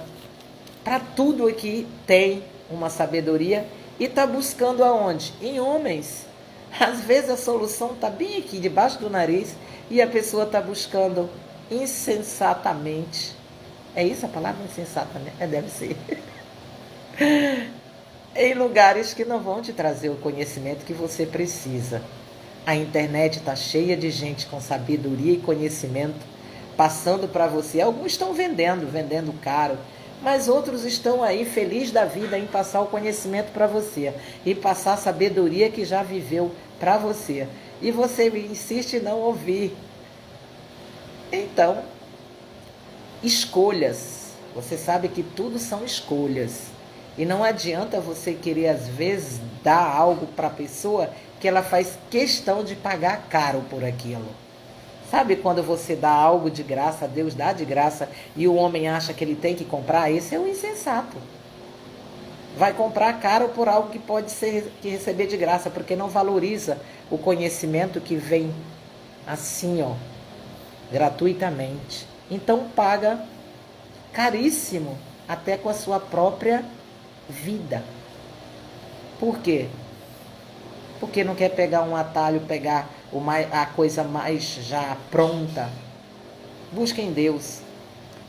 para tudo aqui tem uma sabedoria e está buscando aonde? Em homens. Às vezes a solução está bem aqui, debaixo do nariz, e a pessoa está buscando insensatamente. É isso a palavra insensatamente? Deve ser. Em lugares que não vão te trazer o conhecimento que você precisa. A internet está cheia de gente com sabedoria e conhecimento passando para você. Alguns estão vendendo caro, mas outros estão aí felizes da vida em passar o conhecimento para você e passar a sabedoria que já viveu para você. E você insiste em não ouvir. Então, escolhas. Você sabe que tudo são escolhas. E não adianta você querer, às vezes, dar algo para a pessoa que ela faz questão de pagar caro por aquilo. Sabe quando você dá algo de graça, Deus dá de graça, e o homem acha que ele tem que comprar? Esse é o insensato. Vai comprar caro por algo que pode ser que receber de graça, porque não valoriza o conhecimento que vem assim, ó, gratuitamente. Então paga caríssimo, até com a sua própria vida. Por quê? Porque não quer pegar um atalho, pegar a coisa mais já pronta. Busca em Deus,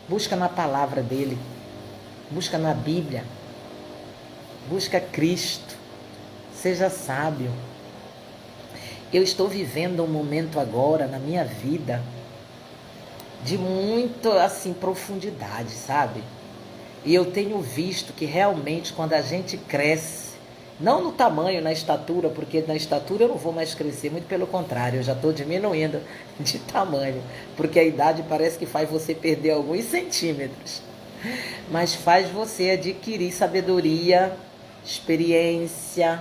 busca na palavra dele, busca na Bíblia, busca Cristo, seja sábio. Eu estou vivendo um momento agora na minha vida de muito assim profundidade, sabe? E eu tenho visto que realmente quando a gente cresce Não no tamanho, na estatura, porque na estatura eu não vou mais crescer, muito pelo contrário, eu já estou diminuindo de tamanho, porque a idade parece que faz você perder alguns centímetros, mas faz você adquirir sabedoria, experiência,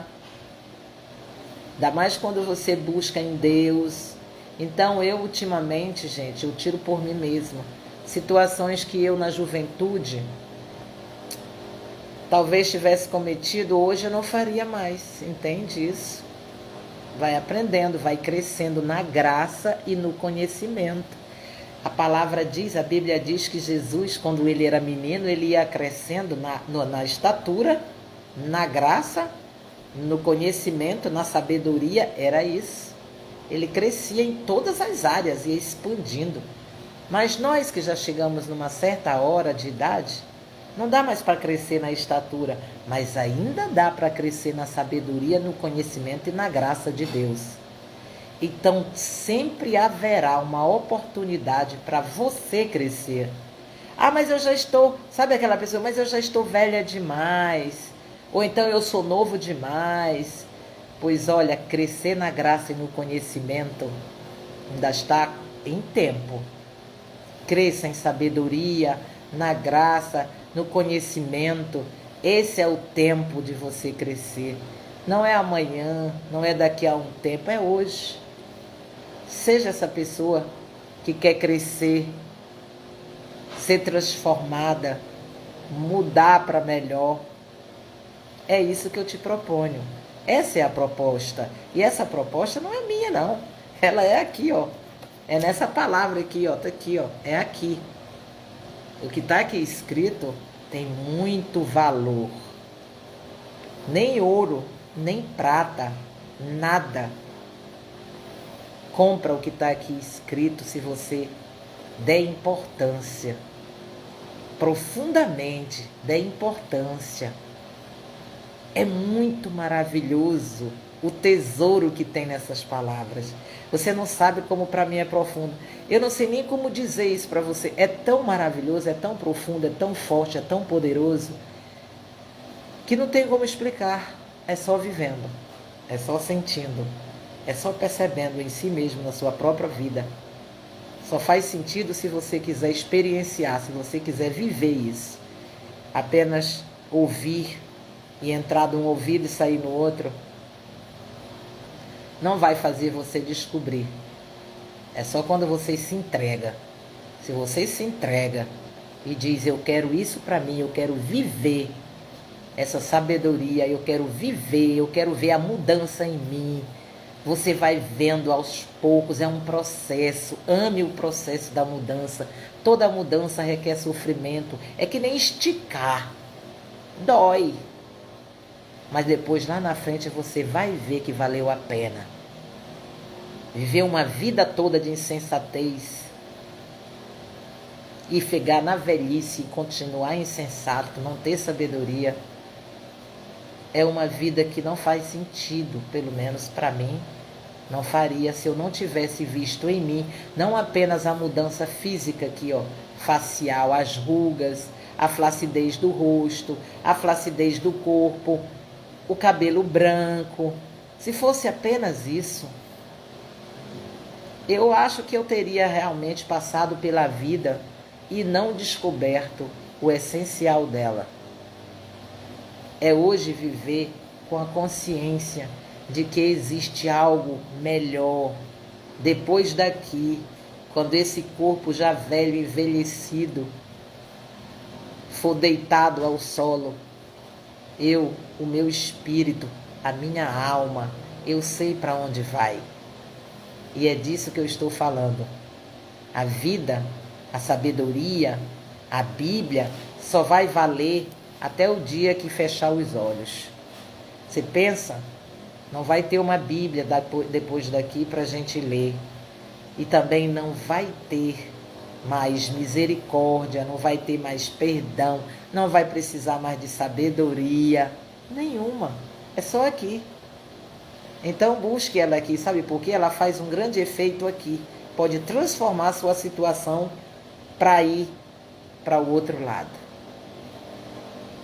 ainda mais quando você busca em Deus. Então eu ultimamente, gente, eu tiro por mim mesma situações que eu na juventude talvez tivesse cometido, hoje eu não faria mais, entende isso? Vai aprendendo, vai crescendo na graça e no conhecimento. A palavra diz, a Bíblia diz que Jesus, quando ele era menino, ele ia crescendo na estatura, na graça, no conhecimento, na sabedoria, era isso. Ele crescia em todas as áreas, ia expandindo. Mas nós que já chegamos numa certa hora de idade, não dá mais para crescer na estatura, mas ainda dá para crescer na sabedoria, no conhecimento e na graça de Deus. Então, sempre haverá uma oportunidade para você crescer. Ah, mas eu já estou, sabe aquela pessoa, mas eu já estou velha demais. Ou então eu sou novo demais. Pois olha, crescer na graça e no conhecimento ainda está em tempo. Cresça em sabedoria, na graça, no conhecimento. Esse é o tempo de você crescer. Não é amanhã, não é daqui a um tempo, é hoje. Seja essa pessoa que quer crescer, ser transformada, mudar para melhor. É isso que eu te proponho. Essa é a proposta. E essa proposta não é minha, não. Ela é aqui, ó. É nessa palavra aqui, ó. Tá aqui, ó. É aqui. O que está aqui escrito tem muito valor. Nem ouro, nem prata, nada compra o que está aqui escrito se você der importância. Profundamente, der importância. É muito maravilhoso o tesouro que tem nessas palavras. Você não sabe como para mim é profundo. Eu não sei nem como dizer isso para você. É tão maravilhoso, é tão profundo, é tão forte, é tão poderoso, que não tem como explicar. É só vivendo, é só sentindo, é só percebendo em si mesmo, na sua própria vida. Só faz sentido se você quiser experienciar, se você quiser viver isso. Apenas ouvir e entrar de um ouvido e sair no outro não vai fazer você descobrir. É só quando você se entrega. Se você se entrega e diz, eu quero isso para mim, eu quero viver essa sabedoria, eu quero ver a mudança em mim. Você vai vendo aos poucos, é um processo. Ame o processo da mudança. Toda mudança requer sofrimento. É que nem esticar. Dói. Mas depois, lá na frente, você vai ver que valeu a pena. Viver uma vida toda de insensatez e chegar na velhice e continuar insensato, não ter sabedoria, é uma vida que não faz sentido, pelo menos para mim. Não faria se eu não tivesse visto em mim não apenas a mudança física aqui, ó, facial, as rugas, a flacidez do rosto, a flacidez do corpo, o cabelo branco. Se fosse apenas isso, eu acho que eu teria realmente passado pela vida e não descoberto o essencial dela. É hoje viver com a consciência de que existe algo melhor depois daqui, quando esse corpo já velho, envelhecido, for deitado ao solo. O meu espírito, a minha alma, eu sei para onde vai. E é disso que eu estou falando. A vida, a sabedoria, a Bíblia só vai valer até o dia que fechar os olhos. Você pensa? Não vai ter uma Bíblia depois daqui para a gente ler. E também não vai ter mais misericórdia, não vai ter mais perdão, não vai precisar mais de sabedoria nenhuma. É só aqui. Então busque ela aqui, sabe por quê? Ela faz um grande efeito aqui. Pode transformar a sua situação para ir para o outro lado.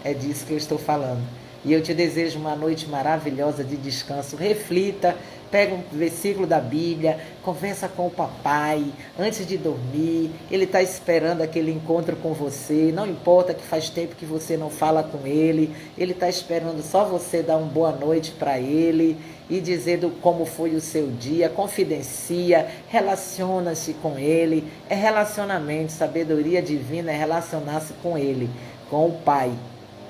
É disso que eu estou falando. E eu te desejo uma noite maravilhosa de descanso. Reflita, pega um versículo da Bíblia, conversa com o papai antes de dormir. Ele está esperando aquele encontro com você. Não importa que faz tempo que você não fala com ele. Ele está esperando só você dar uma boa noite para ele e dizendo como foi o seu dia. Confidencia, relaciona-se com ele. É relacionamento, sabedoria divina é relacionar-se com ele, com o pai,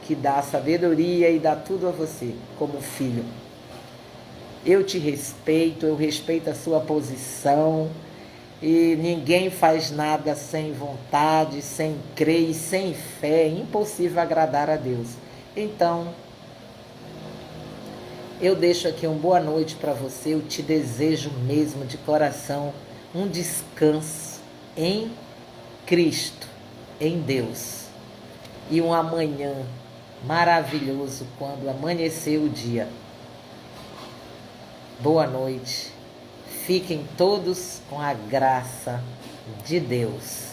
que dá a sabedoria e dá tudo a você, como filho. Eu te respeito, eu respeito a sua posição, e ninguém faz nada sem vontade, sem crer e sem fé. É impossível agradar a Deus. Então, eu deixo aqui uma boa noite para você. Eu te desejo mesmo de coração um descanso em Cristo, em Deus, e um amanhã maravilhoso quando amanhecer o dia. Boa noite. Fiquem todos com a graça de Deus.